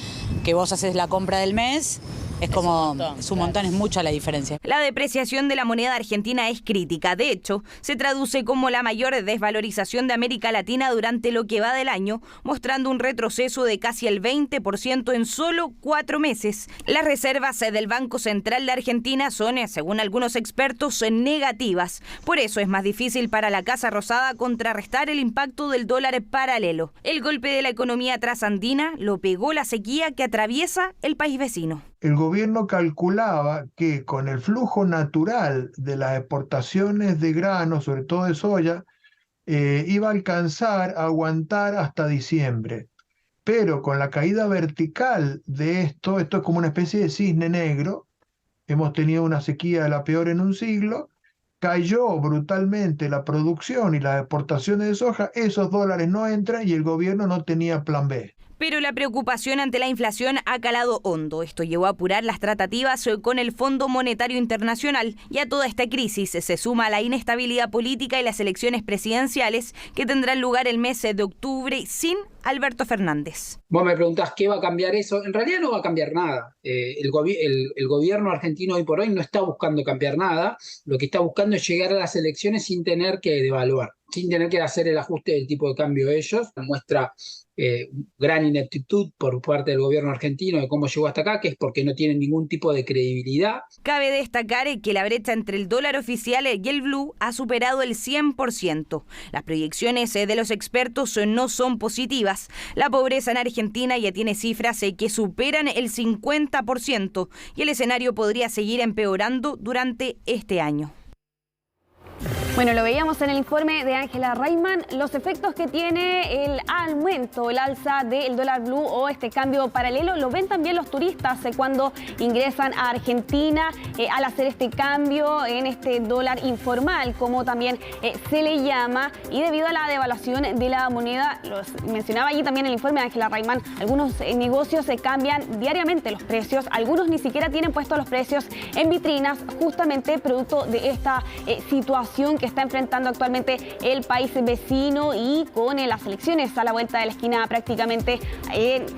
que vos haces la compra del mes, es como, es un montón, es mucha la diferencia. La depreciación de la moneda argentina es crítica. De hecho, se traduce como la mayor desvalorización de América Latina durante lo que va del año, mostrando un retroceso de casi el 20% en solo 4 meses. Las reservas del Banco Central de Argentina son, según algunos expertos, negativas. Por eso es más difícil para la Casa Rosada contrarrestar el impacto del dólar paralelo. El golpe de la economía trasandina lo pegó la sequía que atraviesa el país vecino. El gobierno calculaba que con el flujo natural de las exportaciones de granos, sobre todo de soya, iba a alcanzar a aguantar hasta diciembre. Pero con la caída vertical de esto es como una especie de cisne negro, hemos tenido una sequía de la peor en un siglo, cayó brutalmente la producción y las exportaciones de soja, esos dólares no entran y el gobierno no tenía plan B. Pero la preocupación ante la inflación ha calado hondo. Esto llevó a apurar las tratativas con el Fondo Monetario Internacional y a toda esta crisis se suma la inestabilidad política y las elecciones presidenciales que tendrán lugar el mes de octubre sin Alberto Fernández. Vos me preguntás qué va a cambiar eso. En realidad no va a cambiar nada. El gobierno argentino hoy por hoy no está buscando cambiar nada. Lo que está buscando es llegar a las elecciones sin tener que devaluar, sin tener que hacer el ajuste del tipo de cambio ellos. Muestra gran ineptitud por parte del gobierno argentino de cómo llegó hasta acá, que es porque no tienen ningún tipo de credibilidad. Cabe destacar que la brecha entre el dólar oficial y el blue ha superado el 100%. Las proyecciones de los expertos no son positivas. La pobreza en Argentina ya tiene cifras que superan el 50% y el escenario podría seguir empeorando durante este año. Bueno, lo veíamos en el informe de Ángela Rayman, los efectos que tiene el aumento, el alza del dólar blue o este cambio paralelo, lo ven también los turistas cuando ingresan a Argentina al hacer este cambio en este dólar informal, como también se le llama, y debido a la devaluación de la moneda, los mencionaba allí también el informe de Ángela Rayman, algunos negocios se cambian diariamente los precios, algunos ni siquiera tienen puestos los precios en vitrinas, justamente producto de esta situación que está enfrentando actualmente el país vecino y con las elecciones a la vuelta de la esquina prácticamente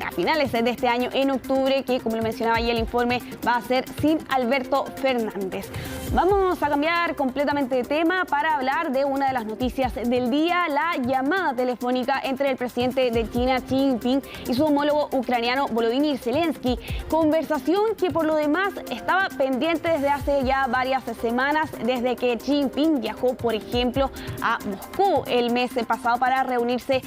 a finales de este año, en octubre, que como lo mencionaba ayer el informe, va a ser sin Alberto Fernández. Vamos a cambiar completamente de tema para hablar de una de las noticias del día, la llamada telefónica entre el presidente de China, Xi Jinping, y su homólogo ucraniano, Volodymyr Zelensky. Conversación que por lo demás estaba pendiente desde hace ya varias semanas, desde que Xi Jinping viajó, por ejemplo, a Moscú el mes pasado para reunirse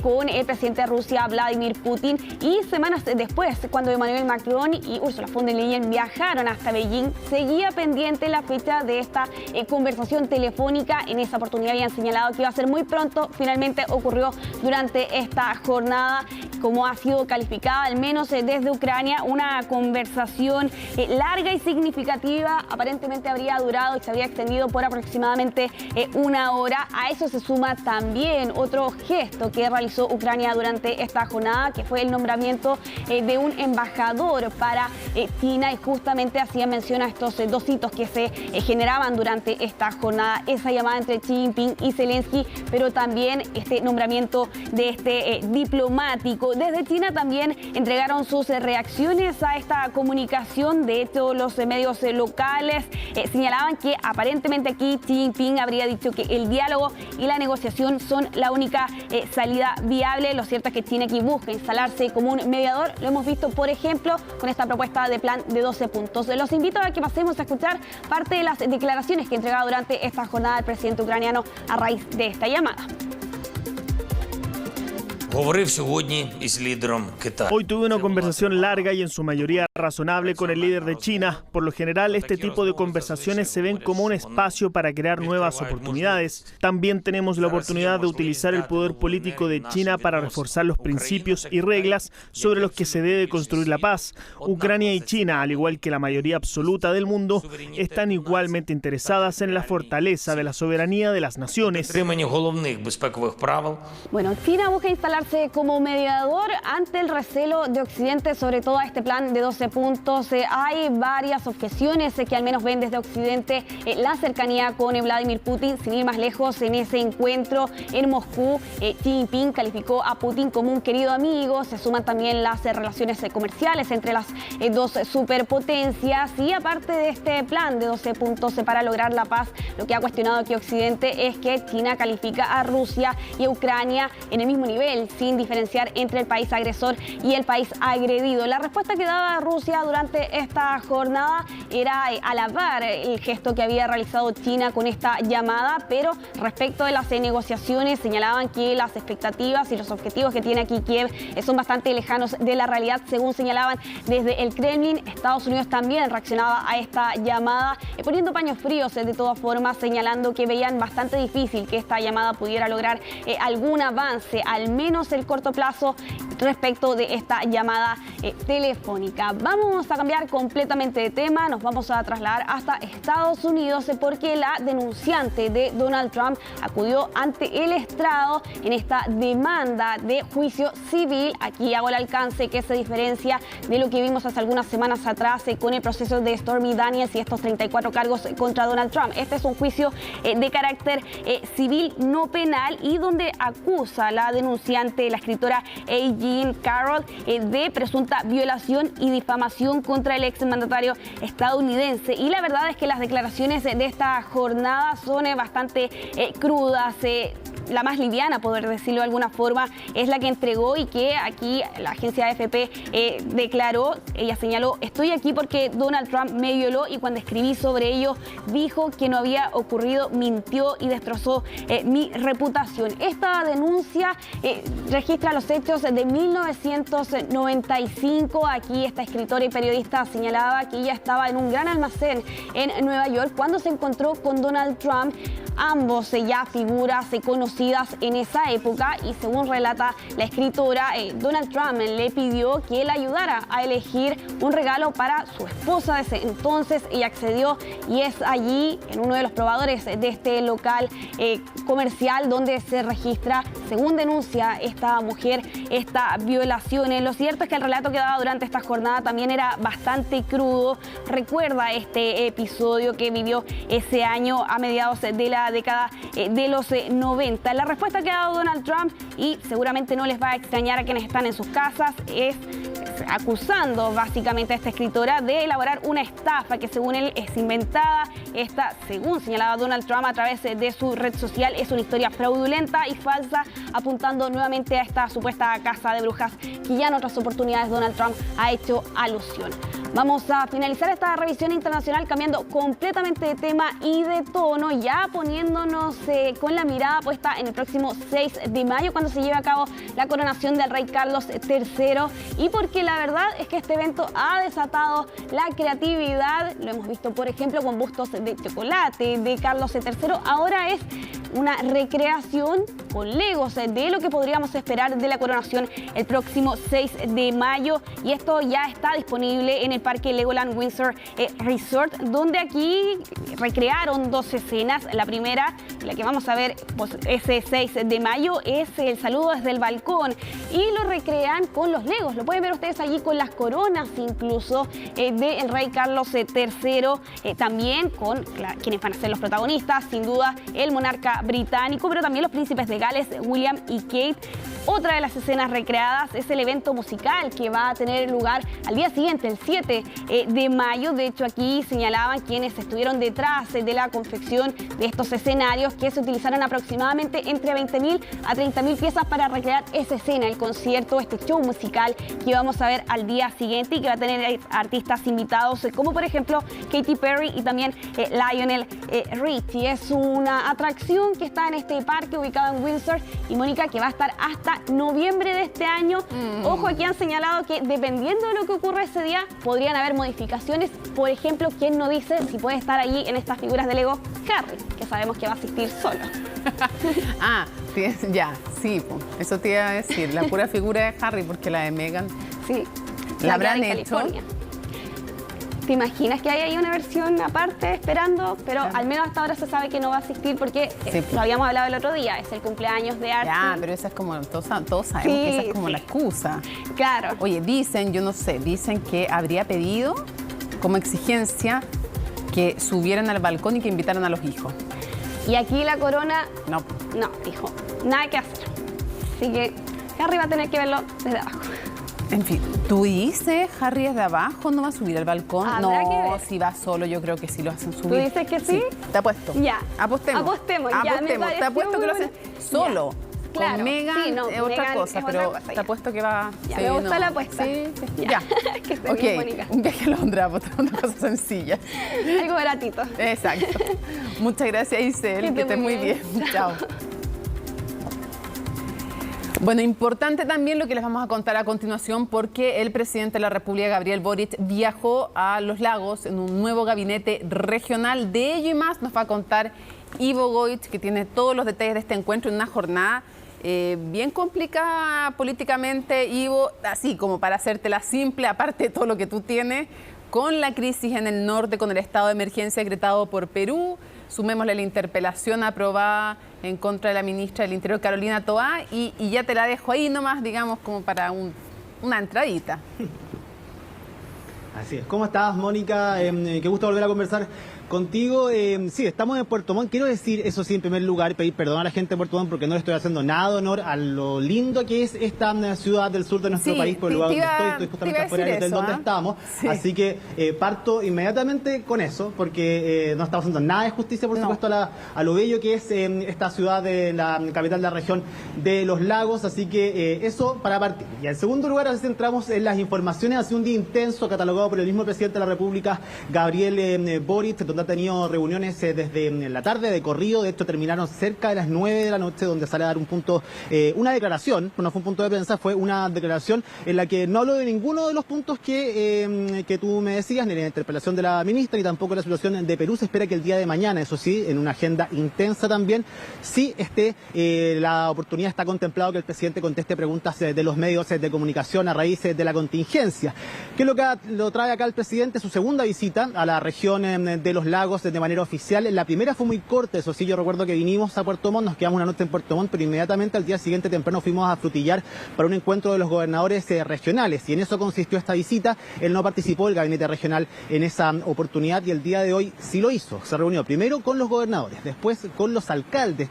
con el presidente de Rusia, Vladimir Putin, y semanas después, cuando Emmanuel Macron y Ursula von der Leyen viajaron hasta Beijing, seguía pendiente la fecha de esta conversación telefónica. En esa oportunidad habían señalado que iba a ser muy pronto, finalmente ocurrió durante esta jornada, como ha sido calificada, al menos desde Ucrania, una conversación larga y significativa. Aparentemente habría durado y se habría extendido por aproximadamente una hora. A eso se suma también otro gesto que realizó Ucrania durante esta jornada, que fue el nombramiento de un embajador para China, y justamente hacía mención a estos dos hitos que se generaban durante esta jornada, esa llamada entre Xi Jinping y Zelensky, pero también este nombramiento de este diplomático. Desde China también entregaron sus reacciones a esta comunicación. De hecho, los medios locales señalaban que aparentemente aquí Xi Jinping habría dicho que el diálogo y la negociación son la única salida viable. Lo cierto es que China aquí busca instalarse como un mediador. Lo hemos visto, por ejemplo, con esta propuesta de plan de 12 puntos. Los invito a que pasemos a escuchar parte de las declaraciones que entregaba durante esta jornada el presidente ucraniano a raíz de esta llamada. Hoy tuve una conversación larga y en su mayoría razonable con el líder de China. Por lo general, este tipo de conversaciones se ven como un espacio para crear nuevas oportunidades. También tenemos la oportunidad de utilizar el poder político de China para reforzar los principios y reglas sobre los que se debe construir la paz. Ucrania y China, al igual que la mayoría absoluta del mundo, están igualmente interesadas en la fortaleza de la soberanía de las naciones. Bueno, China busca instalarse como mediador ante el recelo de Occidente sobre todo este plan de 12 puntos. Hay varias objeciones que al menos ven desde Occidente la cercanía con Vladimir Putin. Sin ir más lejos, en ese encuentro en Moscú, Xi Jinping calificó a Putin como un querido amigo. Se suman también las relaciones comerciales entre las dos superpotencias. Y aparte de este plan de 12 puntos para lograr la paz, lo que ha cuestionado aquí Occidente es que China califica a Rusia y a Ucrania en el mismo nivel, sin diferenciar entre el país agresor y el país agredido. La respuesta que daba Rusia durante esta jornada era alabar el gesto que había realizado China con esta llamada, pero respecto de las negociaciones señalaban que las expectativas y los objetivos que tiene aquí Kiev son bastante lejanos de la realidad, según señalaban desde el Kremlin. Estados Unidos también reaccionaba a esta llamada, poniendo paños fríos de todas formas, señalando que veían bastante difícil que esta llamada pudiera lograr algún avance, al menos el corto plazo, respecto de esta llamada telefónica. Vamos a cambiar completamente de tema, nos vamos a trasladar hasta Estados Unidos porque la denunciante de Donald Trump acudió ante el estrado en esta demanda de juicio civil. Aquí hago el alcance que se diferencia de lo que vimos hace algunas semanas atrás con el proceso de Stormy Daniels y estos 34 cargos contra Donald Trump. Este es un juicio de carácter civil, no penal, y donde acusa la denunciante, la escritora A. Jean Carroll, de presunta violación y difamación contra el exmandatario estadounidense. Y la verdad es que las declaraciones de esta jornada son bastante crudas. La más liviana, poder decirlo de alguna forma, es la que entregó y que aquí la agencia AFP declaró. Ella señaló: estoy aquí porque Donald Trump me violó y cuando escribí sobre ello dijo que no había ocurrido, mintió y destrozó mi reputación. Esta denuncia registra los hechos de 1995. Aquí esta escritora y periodista señalaba que ella estaba en un gran almacén en Nueva York cuando se encontró con Donald Trump. Ambos ya figuras conocidas en esa época, y según relata la escritora, Donald Trump le pidió que él ayudara a elegir un regalo para su esposa de ese entonces. Ella accedió y es allí, en uno de los probadores de este local comercial, donde se registra, según denuncia esta mujer, esta violación. Lo cierto es que el relato que daba durante esta jornada también era bastante crudo. Recuerda este episodio que vivió ese año a mediados de la década de los 90. La respuesta que ha dado Donald Trump, y seguramente no les va a extrañar a quienes están en sus casas, es acusando básicamente a esta escritora de elaborar una estafa que según él es inventada. Esta, según señalaba Donald Trump a través de su red social, es una historia fraudulenta y falsa, apuntando nuevamente a esta supuesta casa de brujas que ya en otras oportunidades Donald Trump ha hecho alusión. Vamos a finalizar esta revisión internacional cambiando completamente de tema y de tono, ya poniéndonos con la mirada puesta en el próximo 6 de mayo, cuando se lleve a cabo la coronación del rey Carlos III, y porque la verdad es que este evento ha desatado la creatividad. Lo hemos visto, por ejemplo, con bustos de chocolate de Carlos III. Ahora es una recreación con legos de lo que podríamos esperar de la coronación el próximo 6 de mayo. Y esto ya está disponible en el Parque Legoland Windsor Resort, donde aquí recrearon dos escenas. La primera, la que vamos a ver pues, ese 6 de mayo, es el saludo desde el balcón, y lo recrean con los legos. Lo pueden ver ustedes allí con las coronas incluso del rey Carlos III, también con quienes van a ser los protagonistas, sin duda el monarca británico, pero también los príncipes de Gales, William y Kate. Otra de las escenas recreadas es el evento musical que va a tener lugar al día siguiente, el 7 de mayo. De hecho, aquí señalaban quienes estuvieron detrás de la confección de estos escenarios que se utilizaron aproximadamente entre 20.000 a 30.000 piezas para recrear esa escena, el concierto, este show musical que vamos a ver al día siguiente y que va a tener artistas invitados como por ejemplo Katy Perry y también Lionel Richie. Es una atracción que está en este parque ubicado en Windsor, y Mónica, que va a estar hasta noviembre de este año. Ojo, aquí han señalado que dependiendo de lo que ocurra ese día, podrían haber modificaciones. Por ejemplo, ¿quién no dice si puede estar allí en estas figuras de Lego Harry, que sabemos que va a asistir solo? Sí, eso te iba a decir, la pura figura de Harry, porque la de Meghan, sí, la habrán hecho. California. ¿Te imaginas que hay ahí una versión aparte esperando? Pero al menos hasta ahora se sabe que no va a asistir porque lo habíamos hablado el otro día, es el cumpleaños de Archie. Ya, pero esa es como, todos sabemos que esa es como la excusa. Claro. Oye, dicen, yo no sé, dicen que habría pedido como exigencia que subieran al balcón y que invitaran a los hijos. Y aquí la corona, no, dijo, nada que hacer. Así que Harry va a tener que verlo desde abajo. En fin, tú dices, Harry es de abajo, no va a subir al balcón. No, si va solo, yo creo que sí lo hacen subir. ¿Tú dices que sí? Te apuesto. Ya. Apostemos, ya me pareció. Te apuesto que lo hacen solo. Claro. Con Meghan es otra cosa, pero te apuesto que va... Ya, me gusta la apuesta. Sí. Ya. Que esté bien, Mónica. Un viaje a Londres, apostamos una cosa sencilla. Algo baratito. Exacto. Muchas gracias, Isel. Que estés muy bien. Chao. Bueno, importante también lo que les vamos a contar a continuación, porque el presidente de la República, Gabriel Boric, viajó a Los Lagos en un nuevo gabinete regional. De ello y más nos va a contar Ivo Goich, que tiene todos los detalles de este encuentro en una jornada bien complicada políticamente. Ivo, así como para hacértela simple, aparte de todo lo que tú tienes, con la crisis en el norte, con el estado de emergencia decretado por Perú, sumémosle la interpelación aprobada en contra de la ministra del Interior, Carolina Toá, y ya te la dejo ahí nomás, digamos, como para una entradita. Así es. ¿Cómo estás, Mónica? Qué gusto volver a conversar contigo. Sí, estamos en Puerto Montt. Quiero decir, eso sí, en primer lugar, pedir perdón a la gente de Puerto Montt porque no le estoy haciendo nada de honor a lo lindo que es esta ciudad del sur de nuestro país, por el lugar donde estoy justamente afuera del hotel donde estamos. Sí. Así que parto inmediatamente con eso, porque no estamos haciendo nada de justicia, por supuesto, a lo bello que es esta ciudad de la capital de la región de Los Lagos. Así que eso para partir. Y en segundo lugar, así centramos en las informaciones. Ha sido un día intenso, catalogado por el mismo presidente de la República, Gabriel Boric, donde ha tenido reuniones desde la tarde de corrido. De hecho, terminaron cerca de las 9 de la noche, donde sale a dar un punto, una declaración. No fue un punto de prensa, fue una declaración en la que no habló de ninguno de los puntos que tú me decías, ni la interpelación de la ministra, ni tampoco la situación de Perú. Se espera que el día de mañana, eso sí, en una agenda intensa también, sí la oportunidad, está contemplado que el presidente conteste preguntas de los medios de comunicación a raíz de la contingencia. ¿Qué es lo que lo trae acá el presidente? Su segunda visita a la región de Los Lagos de manera oficial. La primera fue muy corta, eso sí, yo recuerdo que vinimos a Puerto Montt, nos quedamos una noche en Puerto Montt, pero inmediatamente al día siguiente temprano fuimos a Frutillar para un encuentro de los gobernadores regionales, y en eso consistió esta visita. Él no participó del gabinete regional en esa oportunidad, y el día de hoy sí lo hizo. Se reunió primero con los gobernadores, después con los alcaldes,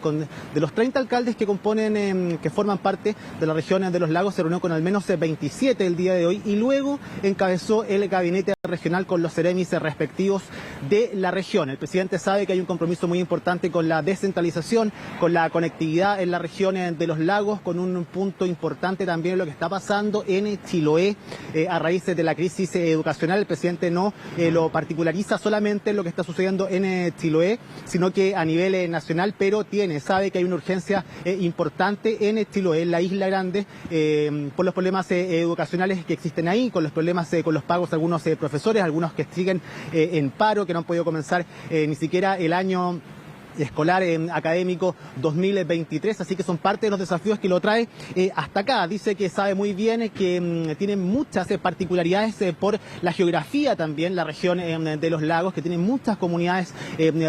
de los 30 alcaldes que componen, que forman parte de la región de Los Lagos, se reunió con al menos 27 el día de hoy, y luego encabezó el gabinete regional con los seremis respectivos de la región. El presidente sabe que hay un compromiso muy importante con la descentralización, con la conectividad en la región de Los Lagos, con un punto importante también en lo que está pasando en Chiloé a raíz de la crisis educacional. El presidente no lo particulariza solamente en lo que está sucediendo en Chiloé, sino que a nivel nacional, pero sabe que hay una urgencia importante en Chiloé, en la Isla Grande, por los problemas educacionales que existen ahí, con los problemas con los pagos de algunos profesores, algunos que siguen en paro, que no han podido comenzar ni siquiera el año escolar académico 2023, así que son parte de los desafíos que lo trae hasta acá. Dice que sabe muy bien que tiene muchas particularidades por la geografía también, la región de Los Lagos, que tiene muchas comunidades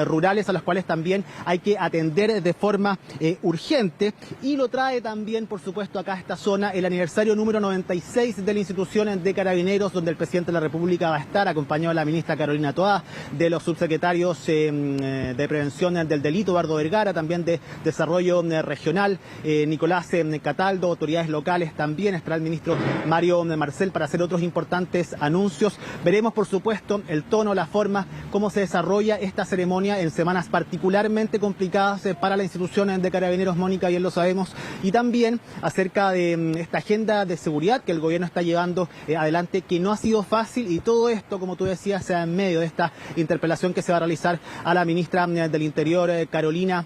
rurales a las cuales también hay que atender de forma urgente, y lo trae también, por supuesto, acá a esta zona el aniversario número 96 de la institución de Carabineros, donde el presidente de la República va a estar acompañado de la ministra Carolina Toá, de los subsecretarios de Prevención del Delito, Eduardo Vergara, también de Desarrollo Regional, Nicolás Cataldo, autoridades locales también. Estará el ministro Mario Marcel para hacer otros importantes anuncios. Veremos, por supuesto, el tono, la forma, cómo se desarrolla esta ceremonia en semanas particularmente complicadas para la institución de Carabineros, Mónica, bien lo sabemos, y también acerca de esta agenda de seguridad que el gobierno está llevando adelante, que no ha sido fácil, y todo esto, como tú decías, sea en medio de esta interpelación que se va a realizar a la ministra del Interior, Carolina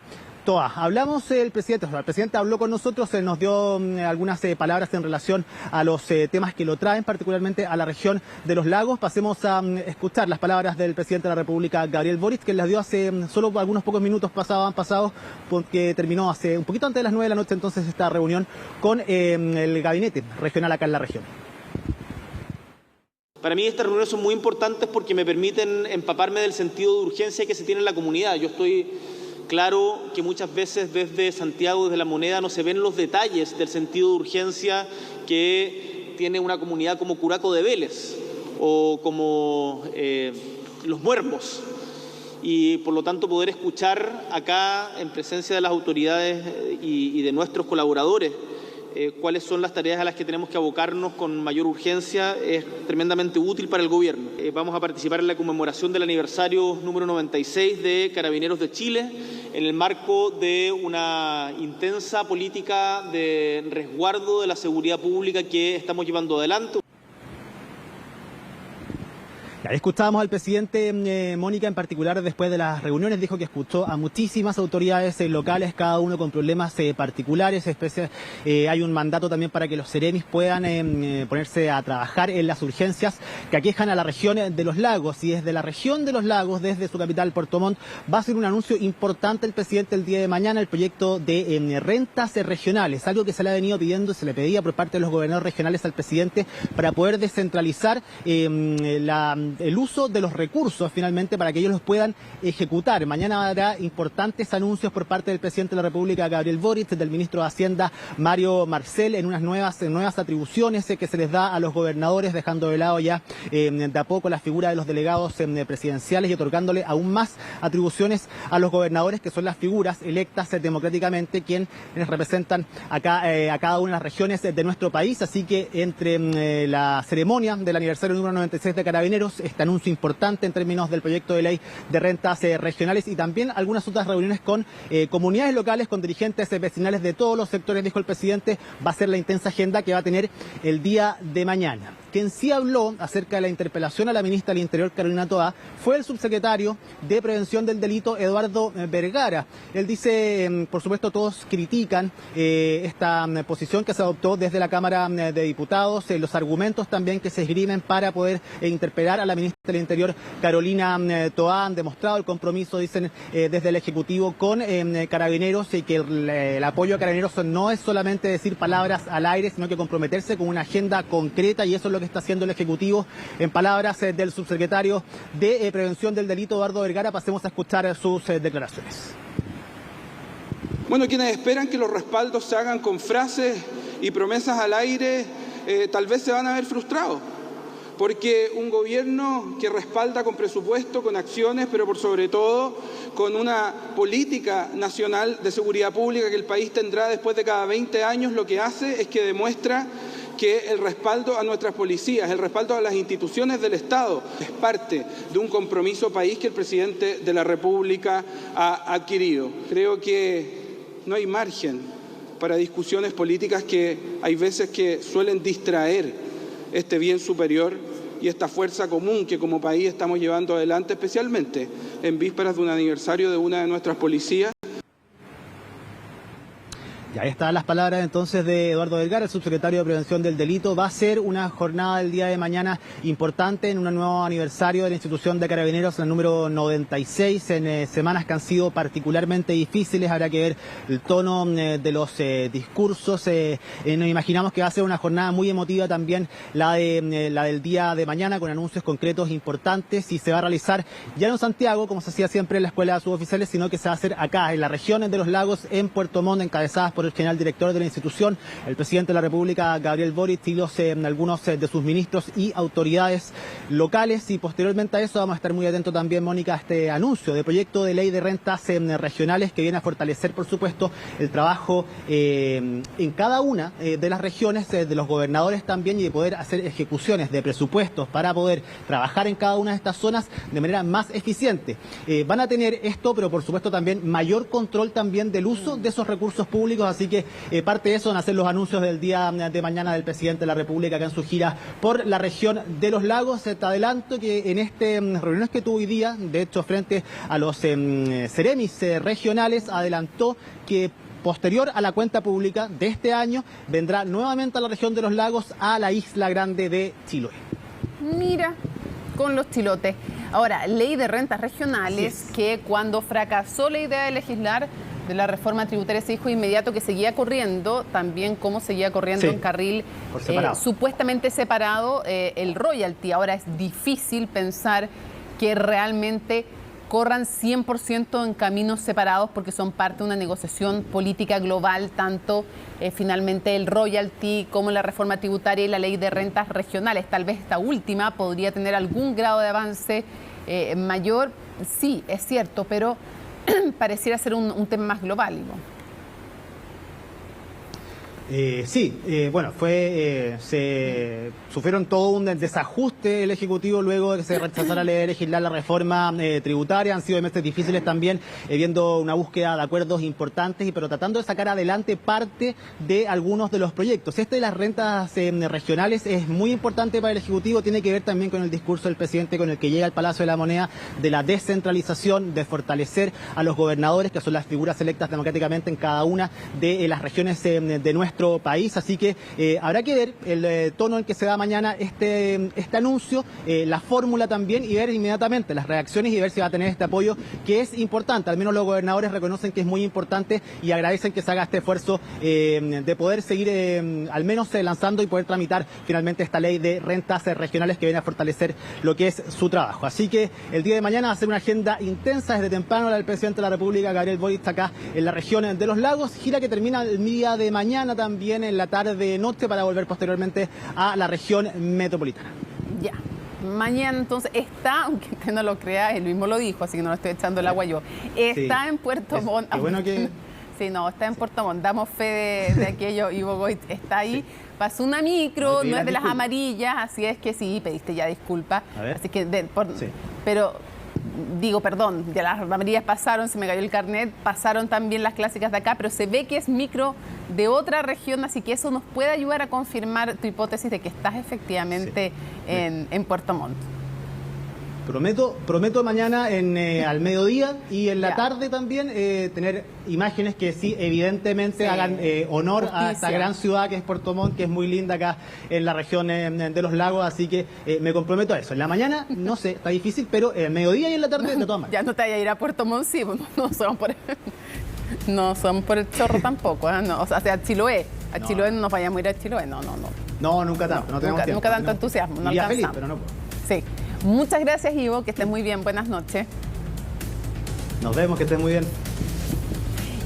Toa. Hablamos, el presidente habló con nosotros, nos dio algunas palabras en relación a los temas que lo traen, particularmente a la región de los lagos. Pasemos a escuchar las palabras del presidente de la República, Gabriel Boric, que las dio hace solo algunos pocos minutos pasados, porque terminó hace un poquito antes de las 9 de la noche entonces esta reunión con el gabinete regional acá en la región. Para mí estas reuniones son muy importantes porque me permiten empaparme del sentido de urgencia que se tiene en la comunidad. Yo estoy claro que muchas veces desde Santiago, desde La Moneda, no se ven los detalles del sentido de urgencia que tiene una comunidad como Curaco de Vélez o como Los Muermos. Y por lo tanto poder escuchar acá en presencia de las autoridades y de nuestros colaboradores cuáles son las tareas a las que tenemos que abocarnos con mayor urgencia es tremendamente útil para el gobierno. Vamos a participar en la conmemoración del aniversario número 96 de Carabineros de Chile en el marco de una intensa política de resguardo de la seguridad pública que estamos llevando adelante. Escuchábamos al presidente, Mónica, en particular después de las reuniones, dijo que escuchó a muchísimas autoridades locales, cada uno con problemas particulares. Hay un mandato también para que los seremis puedan ponerse a trabajar en las urgencias que aquejan a la región de los lagos. Y desde la región de los lagos, desde su capital, Puerto Montt, va a hacer un anuncio importante el presidente el día de mañana, el proyecto de rentas regionales, algo que se le ha venido pidiendo, se le pedía por parte de los gobernadores regionales al presidente para poder descentralizar el uso de los recursos finalmente para que ellos los puedan ejecutar. Mañana habrá importantes anuncios por parte del presidente de la República, Gabriel Boric, del ministro de Hacienda, Mario Marcel, en unas nuevas atribuciones que se les da a los gobernadores, dejando de lado ya de a poco la figura de los delegados presidenciales y otorgándole aún más atribuciones a los gobernadores, que son las figuras electas democráticamente quienes representan acá a cada una de las regiones de nuestro país. Así que entre la ceremonia del aniversario número 96 de Carabineros, este anuncio importante en términos del proyecto de ley de rentas regionales y también algunas otras reuniones con comunidades locales, con dirigentes vecinales de todos los sectores, dijo el presidente, va a ser la intensa agenda que va a tener el día de mañana. Quien sí habló acerca de la interpelación a la ministra del Interior, Carolina Toá, fue el subsecretario de Prevención del Delito, Eduardo Vergara. Él dice, por supuesto, todos critican esta posición que se adoptó desde la Cámara de Diputados, los argumentos también que se esgrimen para poder interpelar a la ministra del Interior, Carolina Toá. Han demostrado el compromiso, dicen, desde el Ejecutivo con Carabineros, y que el apoyo a Carabineros no es solamente decir palabras al aire, sino que comprometerse con una agenda concreta, y eso es lo que está haciendo el Ejecutivo. En palabras del subsecretario de Prevención del Delito, Eduardo Vergara, pasemos a escuchar sus declaraciones. Bueno, quienes esperan que los respaldos se hagan con frases y promesas al aire, tal vez se van a ver frustrados, porque un gobierno que respalda con presupuesto, con acciones, pero por sobre todo con una política nacional de seguridad pública que el país tendrá después de cada 20 años, lo que hace es que demuestra que el respaldo a nuestras policías, el respaldo a las instituciones del Estado es parte de un compromiso país que el presidente de la República ha adquirido. Creo que no hay margen para discusiones políticas que hay veces que suelen distraer este bien superior y esta fuerza común que como país estamos llevando adelante, especialmente en vísperas de un aniversario de una de nuestras policías. Y ahí están las palabras entonces de Eduardo Vergara, el subsecretario de Prevención del Delito. Va a ser una jornada del día de mañana importante en un nuevo aniversario de la institución de Carabineros, el número 96, en semanas que han sido particularmente difíciles. Habrá que ver el tono de los discursos. Nos imaginamos que va a ser una jornada muy emotiva también la del día de mañana, con anuncios concretos importantes, y se va a realizar ya no en Santiago, como se hacía siempre en la Escuela de Suboficiales, sino que se va a hacer acá, en las regiones de los lagos, en Puerto Montt, encabezadas por el general director de la institución, el presidente de la República, Gabriel Boric, y algunos de sus ministros y autoridades locales. Y posteriormente a eso vamos a estar muy atentos también, Mónica, a este anuncio de proyecto de ley de rentas regionales, que viene a fortalecer, por supuesto, el trabajo en cada una de las regiones, de los gobernadores también, y de poder hacer ejecuciones de presupuestos para poder trabajar en cada una de estas zonas de manera más eficiente. Van a tener esto, pero por supuesto también mayor control también del uso de esos recursos públicos. así que parte de eso van a ser los anuncios del día de mañana del presidente de la República acá en su gira por la región de los lagos. Te adelanto que en reuniones que tuvo hoy día, de hecho frente a los Ceremis regionales, adelantó que posterior a la cuenta pública de este año vendrá nuevamente a la región de los lagos, a la Isla Grande de Chiloé. Mira, con los chilotes. Ahora, ley de rentas regionales, que cuando fracasó la idea de legislar de la reforma tributaria se dijo inmediato que seguía corriendo, también como seguía corriendo en carril supuestamente separado el royalty. Ahora es difícil pensar que realmente corran 100% en caminos separados, porque son parte de una negociación política global, tanto finalmente el royalty como la reforma tributaria y la ley de rentas regionales. Tal vez esta última podría tener algún grado de avance mayor, sí, es cierto, pero pareciera ser un tema más global, Ivo. Bueno, se sufrieron todo un desajuste el Ejecutivo luego de que se rechazara legislar la reforma tributaria. Han sido meses difíciles también, viendo una búsqueda de acuerdos importantes, pero tratando de sacar adelante parte de algunos de los proyectos. Este de las rentas regionales es muy importante para el Ejecutivo, tiene que ver también con el discurso del presidente con el que llega al Palacio de la Moneda, de la descentralización, de fortalecer a los gobernadores, que son las figuras electas democráticamente en cada una de las regiones de nuestro país. Así que habrá que ver el tono en que se da mañana este anuncio, la fórmula también, y ver inmediatamente las reacciones y ver si va a tener este apoyo, que es importante. Al menos los gobernadores reconocen que es muy importante y agradecen que se haga este esfuerzo de poder seguir al menos lanzando y poder tramitar finalmente esta ley de rentas regionales que viene a fortalecer lo que es su trabajo. Así que el día de mañana va a ser una agenda intensa desde temprano la del presidente de la República, Gabriel Boric, acá en la región de los lagos, gira que termina el día de mañana también en la tarde-noche para volver posteriormente a la región metropolitana. Ya. Mañana entonces está, aunque usted no lo crea, él mismo lo dijo, así que no lo estoy echando el agua yo. Está en Puerto Montt. Qué bueno que... Sí, no, está en Puerto Montt. Damos fe de aquello. Ivo Goit está ahí. Pasó una micro, no es de las amarillas, así es que sí, pediste ya disculpas. Así que, pero digo, perdón, ya las amarillas pasaron, se me cayó el carnet, pasaron también las clásicas de acá, pero se ve que es micro de otra región, así que eso nos puede ayudar a confirmar tu hipótesis de que estás efectivamente en Puerto Montt. Prometo mañana al mediodía y en la tarde también tener imágenes que sí, evidentemente hagan honor a esta gran ciudad que es Puerto Montt, que es muy linda acá en la región de los lagos, así que me comprometo a eso. En la mañana, no sé, está difícil, pero en el mediodía y en la tarde de todas maneras. Ya no te vayas a ir a Puerto Montt, sí, no son por el chorro tampoco, no, o sea, a Chiloé. A Chiloé no nos vayamos a ir a Chiloé, no. No, nunca tanto, no tenemos tiempo. Nunca tanto entusiasmo, no alcanzamos. Feliz, pero no puedo. Sí. Muchas gracias, Ivo, que estés muy bien. Buenas noches. Nos vemos, que estés muy bien.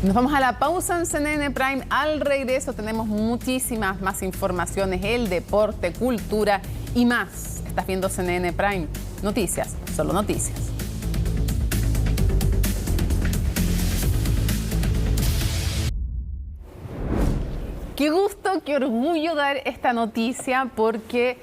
Nos vamos a la pausa en CNN Prime. Al regreso tenemos muchísimas más informaciones, el deporte, cultura y más. Estás viendo CNN Prime. Noticias, solo noticias. Qué gusto, qué orgullo dar esta noticia, porque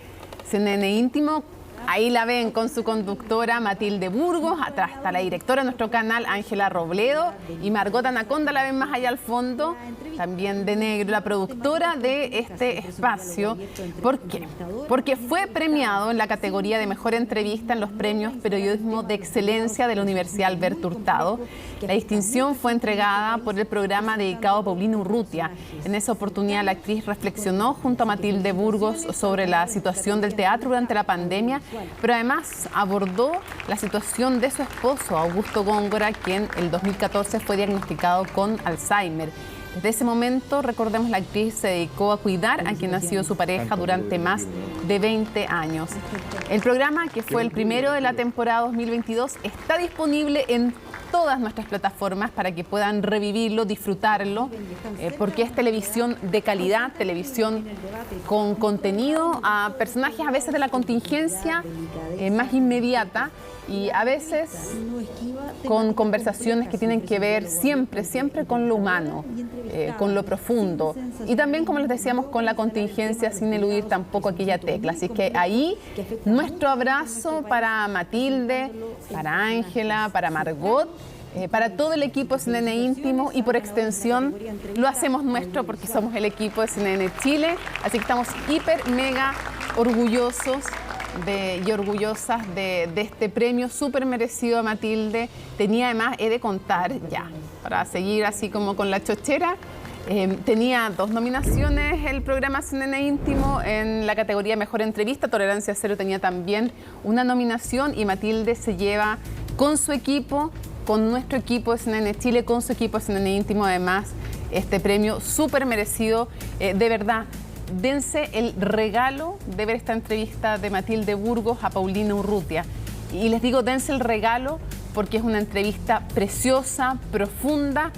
CNN Íntimo, ahí la ven con su conductora Matilde Burgos, atrás está la directora de nuestro canal, Ángela Robledo, y Margot Anaconda la ven más allá al fondo, también de negro, la productora de este espacio. ¿Por qué? Porque fue premiado en la categoría de Mejor Entrevista en los Premios Periodismo de Excelencia de la Universidad Alberto Hurtado. La distinción fue entregada por el programa dedicado a Paulina Urrutia. En esa oportunidad la actriz reflexionó junto a Matilde Burgos sobre la situación del teatro durante la pandemia, pero además abordó la situación de su esposo, Augusto Góngora, quien en el 2014 fue diagnosticado con Alzheimer. Desde ese momento, recordemos, la actriz se dedicó a cuidar a quien ha sido su pareja durante más de 20 años. El programa, que fue el primero de la temporada 2022, está disponible en todas nuestras plataformas para que puedan revivirlo, disfrutarlo, porque es televisión de calidad, televisión con contenido a personajes a veces de la contingencia más inmediata, y a veces con conversaciones que tienen que ver siempre con lo humano, con lo profundo, y también, como les decíamos, con la contingencia, sin eludir tampoco aquella tecla. Así que ahí nuestro abrazo para Matilde, para Ángela, para Margot para todo el equipo de CNN Íntimo y por extensión lo hacemos nuestro porque somos el equipo de CNN Chile. Así que estamos hiper, mega orgullosos y orgullosas de este premio súper merecido a Matilde. Tenía además, he de contar ya, para seguir así como con la chochera, tenía 2 nominaciones el programa CNN Íntimo en la categoría Mejor Entrevista. Tolerancia Cero tenía también una nominación y Matilde se lleva con su equipo, con nuestro equipo de CNN Chile, con su equipo de CNN Íntimo además, este premio súper merecido. De verdad, dense el regalo de ver esta entrevista de Matilde Burgos a Paulina Urrutia. Y les digo, dense el regalo porque es una entrevista preciosa, profunda.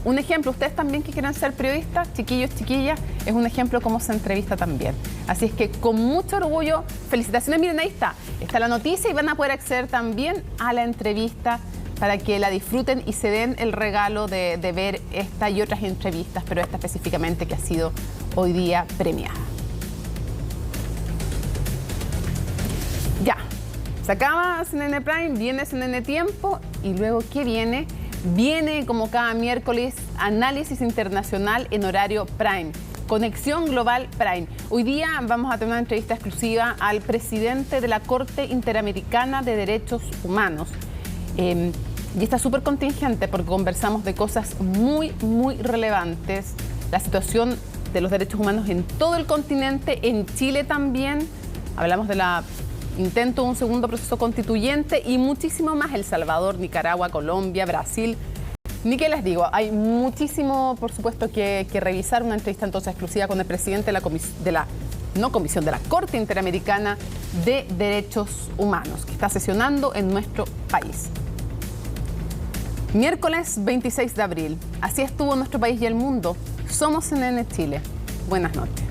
Un ejemplo, ustedes también que quieran ser periodistas, chiquillos, chiquillas, es un ejemplo cómo se entrevista también. Así es que con mucho orgullo, felicitaciones. Miren, ahí está la noticia y van a poder acceder también a la entrevista para que la disfruten y se den el regalo de ver esta y otras entrevistas, pero esta específicamente que ha sido hoy día premiada. Ya, se acaba CNN Prime, viene CNN Tiempo y luego ¿qué viene? Viene, como cada miércoles, análisis internacional en horario Prime. Conexión Global Prime. Hoy día vamos a tener una entrevista exclusiva al presidente de la Corte Interamericana de Derechos Humanos. Y está súper contingente porque conversamos de cosas muy, muy relevantes. La situación de los derechos humanos en todo el continente, en Chile también. Hablamos de la intento de un segundo proceso constituyente y muchísimo más. El Salvador, Nicaragua, Colombia, Brasil. Ni que les digo, hay muchísimo, por supuesto, que revisar. Una entrevista entonces exclusiva con el presidente de la Corte Interamericana de Derechos Humanos, que está sesionando en nuestro país. Miércoles 26 de abril. Así estuvo nuestro país y el mundo. Somos CNN Chile. Buenas noches.